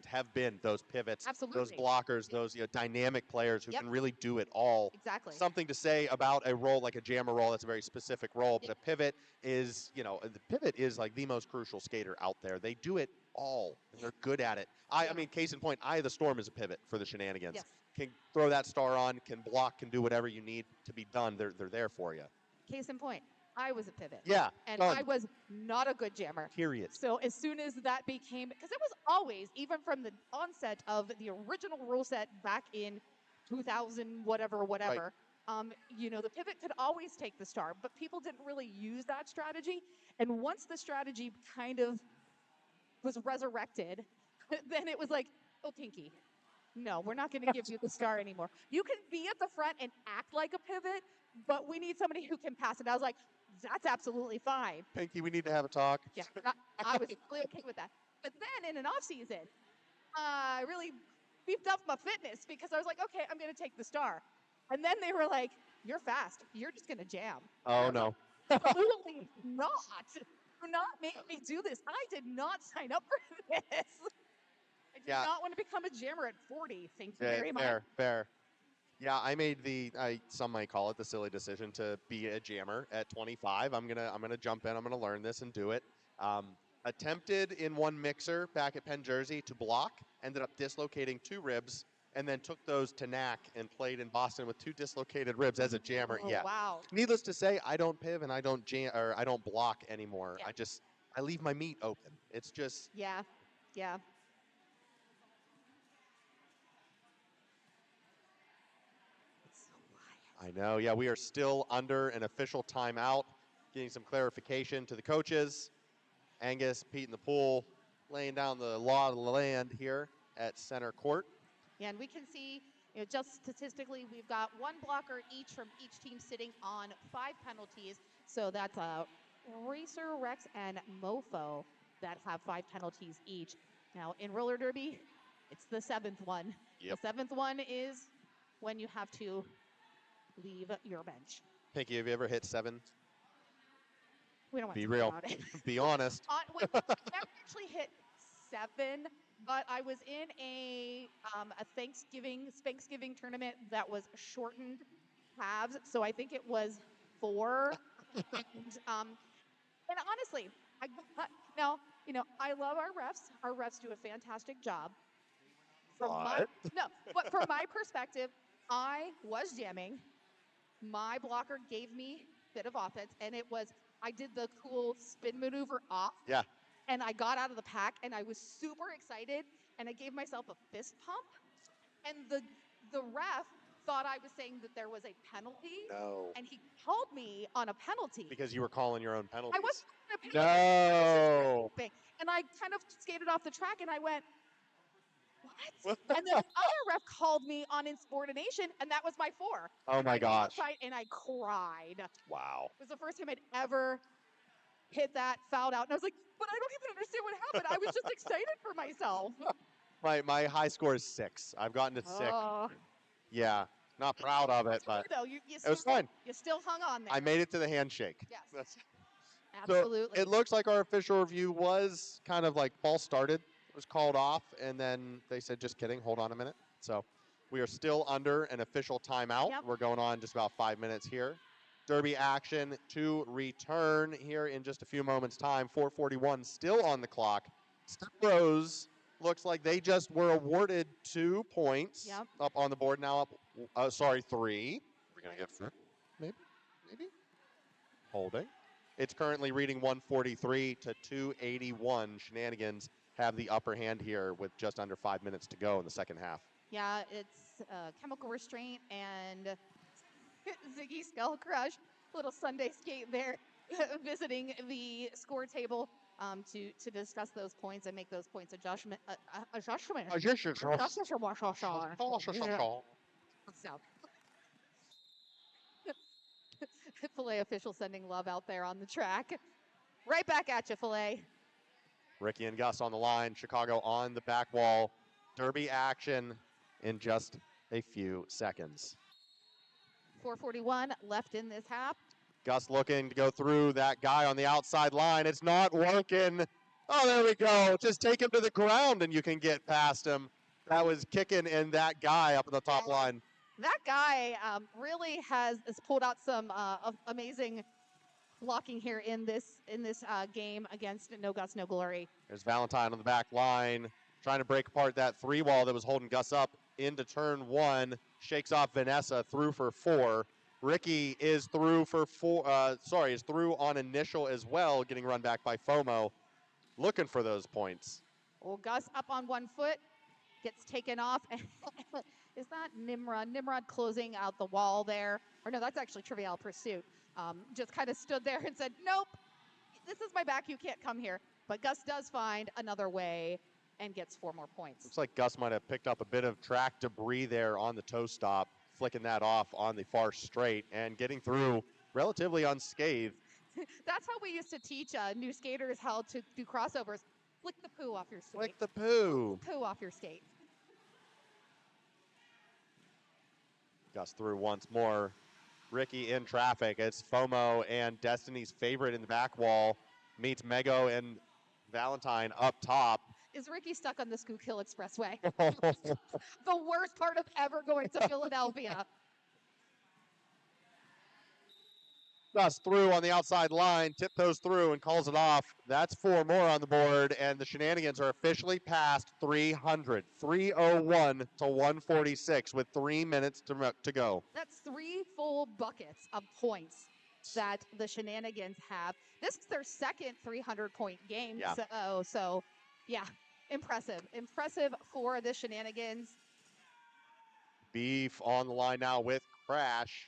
have been those pivots, those blockers, those dynamic players who can really do it all. Exactly. Something to say about a role like a jammer role. That's a very specific role, but a pivot is, the pivot is like the most crucial skater out there. They do it all, and they're good at it. I mean, case in point, Eye of the Storm is a pivot for the Shenanigans. Yes. Can throw that star on, can block, can do whatever you need to be done. They're there for you. Case in point, I was a pivot. Yeah. And I was not a good jammer. Period. So as soon as that became, because it was always, even from the onset of the original rule set back in 2000, whatever, the pivot could always take the star, but people didn't really use that strategy. And once the strategy kind of was resurrected, then it was like, oh, Pinky, no, we're not going to give you the star anymore. You can be at the front and act like a pivot, but we need somebody who can pass it. I was like, that's absolutely fine. Pinky, we need to have a talk. Yeah, I was really okay with that. But then in an off season, I really beefed up my fitness because I was like, okay, I'm going to take the star. And then they were like, you're fast. You're just going to jam. Oh, no. Absolutely not. Do not make me do this. I did not sign up for this. I did not want to become a jammer at 40. Thank you very much. Fair. Yeah, I made some might call it the silly decision to be a jammer at 25. I'm gonna jump in. I'm gonna learn this and do it. Attempted in one mixer back at Penn-Jersey to block. Ended up dislocating 2 ribs, and then took those to NAC and played in Boston with 2 dislocated ribs as a jammer. Oh, wow. Needless to say, I don't piv and I don't jam or I don't block anymore. Yeah. I leave my meat open. It's just Yeah. I know. Yeah, we are still under an official timeout. Getting some clarification to the coaches. Angus, Pete in the pool, laying down the law of the land here at center court. Yeah, and we can see, just statistically, we've got 1 blocker each from each team sitting on 5 penalties. So that's Racer, Rex, and Mofo that have 5 penalties each. Now, in roller derby, it's the 7th one. Yep. The 7th one is when you have to leave your bench. Pinky, have you ever hit 7? We don't want Be to real. talk about it. Be honest. We never actually hit 7, but I was in a Thanksgiving tournament that was shortened halves, so I think it was 4. And honestly, Now, I love our refs. Our refs do a fantastic job. What? But from my perspective, I was jamming. My blocker gave me a bit of offense, and I did the cool spin maneuver off. Yeah. And I got out of the pack, and I was super excited, and I gave myself a fist pump. And the ref thought I was saying that there was a penalty. No. And he called me on a penalty. Because you were calling your own penalties. I wasn't calling a penalty. No. And I kind of skated off the track, and I went, what? And then the other ref called me on insubordination, and that was my 4. Oh my gosh. Outside, and I cried. Wow. It was the first time I'd ever hit that, fouled out. And I was like, but I don't even understand what happened. I was just excited for myself. My high score is 6. I've gotten to 6. Yeah. Not proud of it, but though, it was fun. You still hung on there. I made it to the handshake. Yes. Absolutely. So it looks like our official review was kind of like ball started. It was called off, and then they said, just kidding, hold on a minute. So we are still under an official timeout. Yep. We're going on just about 5 minutes here. Derby action to return here in just a few moments' time. 4:41 still on the clock. Step Bros looks like they just were awarded 2 points. Yep. Up on the board now. 3. We're going to get 4. Maybe. Holding. It's currently reading 143 to 281. Shenanigans have the upper hand here with just under 5 minutes to go in the second half. Yeah, it's chemical restraint and Ziggy Skull Crush, little Sunday skate there, visiting the score table to discuss those points and make those points adjustment. So, Filet official sending love out there on the track. Right back at you, Filet. Ricky and Gus on the line. Chicago on the back wall. Derby action in just a few seconds. 4:41 left in this half. Gus looking to go through that guy on the outside line. It's not working. Oh, there we go. Just take him to the ground and you can get past him. That was kicking in that guy up in the top line. That guy really has pulled out some amazing blocking here in this game against No Gus, No Glory. There's Valentine on the back line, trying to break apart that 3 wall that was holding Gus up into turn 1. Shakes off Vanessa, through for 4. Ricky is through for 4. Is through on initial as well, getting run back by FOMO. Looking for those points. Well, Gus up on 1 foot, gets taken off. Is that Nimrod? Nimrod closing out the wall there. Or no, that's actually Trivial Pursuit. Just kind of stood there and said, nope, this is my back. You can't come here. But Gus does find another way and gets 4 more points. Looks like Gus might have picked up a bit of track debris there on the toe stop, flicking that off on the far straight and getting through relatively unscathed. That's how we used to teach new skaters how to do crossovers. Flick the poo off your skate. Flick the poo. Poo off your skate. Gus through once more. Ricky in traffic. It's FOMO and Destiny's favorite in the back wall. Meets Mego and Valentine up top. Is Ricky stuck on the Schuylkill Expressway? The worst part of ever going to Philadelphia. Gus through on the outside line, tiptoes through and calls it off. That's 4 more on the board, and the Shenanigans are officially past 300. 301 to 146 with 3 minutes to go. That's 3 full buckets of points that the Shenanigans have. This is their second 300-point game. Yeah. So, yeah, impressive. Impressive for the Shenanigans. Beef on the line now with Crash.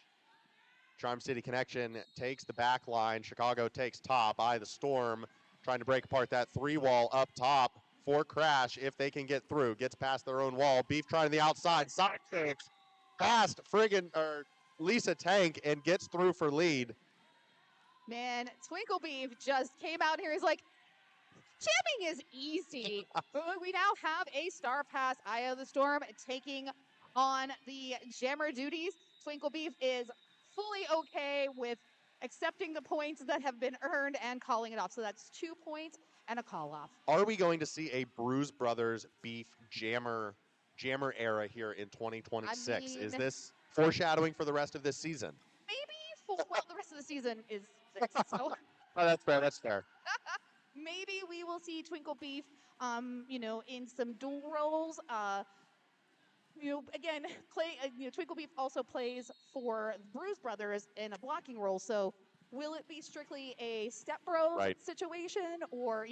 Charm City Connection takes the back line. Chicago takes top. The Storm trying to break apart that 3 wall up top for Crash if they can get through. Gets past their own wall. Beef trying to the outside. Side kicks past Lisa Tank and gets through for lead. Man, Twinkle Beef just came out here. He's like, jamming is easy. We now have a Star Pass. Eye of the Storm taking on the jammer duties. Twinkle Beef is fully okay with accepting the points that have been earned and calling it off. So that's 2 points and a call off. Are we going to see a Bruise Brothers Beef jammer era here in 2026? Is this foreshadowing for the rest of this season? Maybe. Well, the rest of the season is 6. So. Oh, that's fair. That's fair. maybe we will see Twinkle Beef, in some dual roles. Again, Twinkle Beef also plays for Bruise Brothers in a blocking role. So will it be strictly a step bro situation, or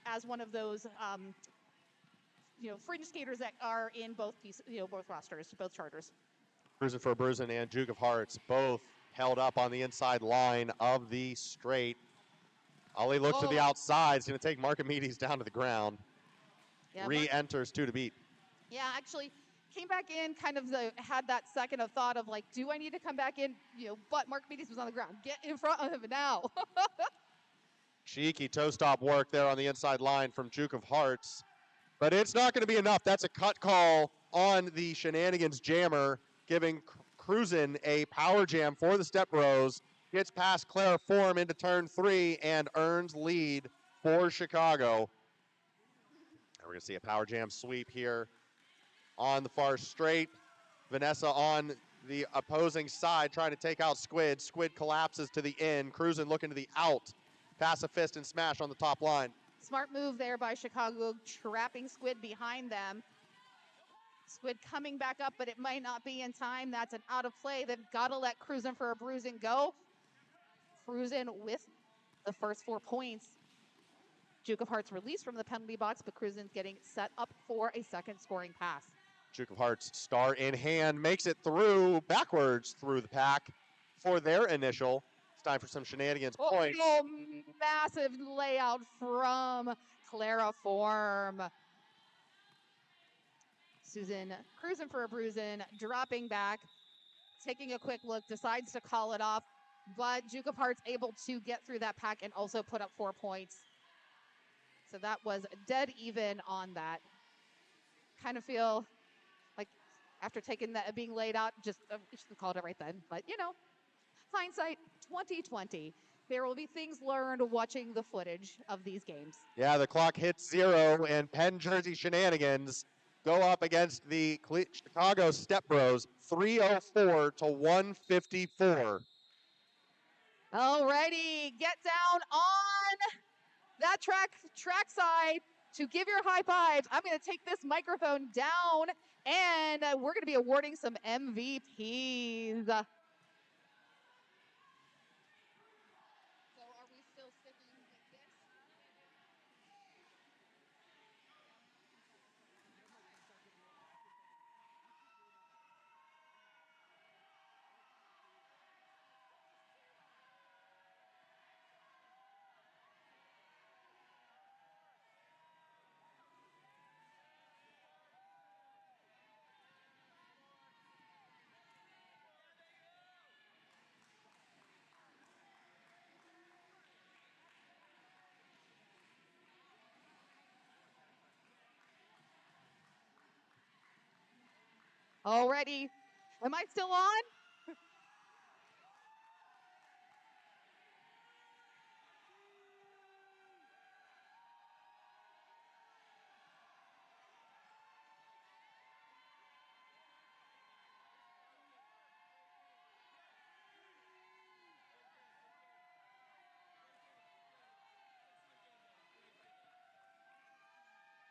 as one of those fringe skaters that are in both both rosters, both charters? Cruising for a Bruising and Duke of Hearts both held up on the inside line of the straight. Ali looks to the outside. He's going to take Marcomedes down to the ground. Yeah, Re-enters 2 to beat. Yeah, actually came back in, kind of had that second of thought of like, do I need to come back in? But Marcomedes was on the ground. Get in front of him now. Cheeky toe stop work there on the inside line from Duke of Hearts. But it's not going to be enough. That's a cut call on the Shenanigans jammer, giving Cruisin a power jam for the Step Bros. Gets past Clara Form into turn 3 and earns lead for Chicago. And we're going to see a power jam sweep here on the far straight. Vanessa on the opposing side trying to take out Squid. Squid collapses to the in. Cruisin looking to the out. Pass a fist and smash on the top line. Smart move there by Chicago, trapping Squid behind them. Squid coming back up, but it might not be in time. That's an out of play. They've got to let Cruisin for a Bruising go. Cruisin with the first 4 points. Duke of Hearts released from the penalty box, but Cruisin's getting set up for a second scoring pass. Duke of Hearts, star in hand, makes it through, backwards through the pack for their initial. It's time for some Shenanigans points. Oh, massive layout from Clara Form. Susan cruising for a Bruising, dropping back, taking a quick look, decides to call it off, but Duke of Hearts able to get through that pack and also put up 4 points. So that was dead even on that. Kind of feel like after taking that, being laid out, just should have called it right then. But, hindsight 2020. There will be things learned watching the footage of these games. Yeah, the clock hits 0, and Penn-Jersey Shenanigans go up against the Chicago Step Bros, 304 to 154. Alrighty, get down on that track side to give your high fives. I'm going to take this microphone down, and we're going to be awarding some MVPs. So are we still sticking with this? Already. Am I still on?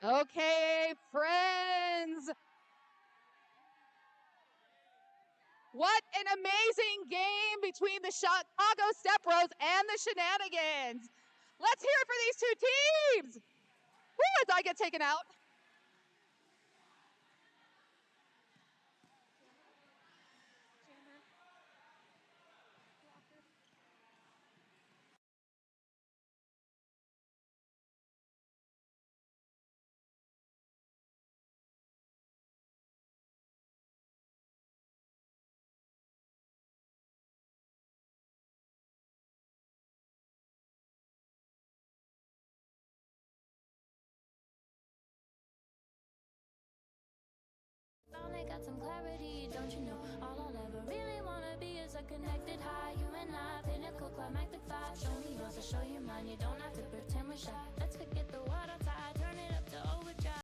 Okay, friends. What an amazing game between the Chicago Step Bros and the Shenanigans. Let's hear it for these two teams. Woo, as I get taken out. Finally got some clarity, don't you know? All I'll ever really wanna be is a connected high. You and I, pinnacle, climactic vibe. Show me yours, I'll show you mine. You don't have to pretend we're shy. Let's forget the world outside, turn it up to overdrive.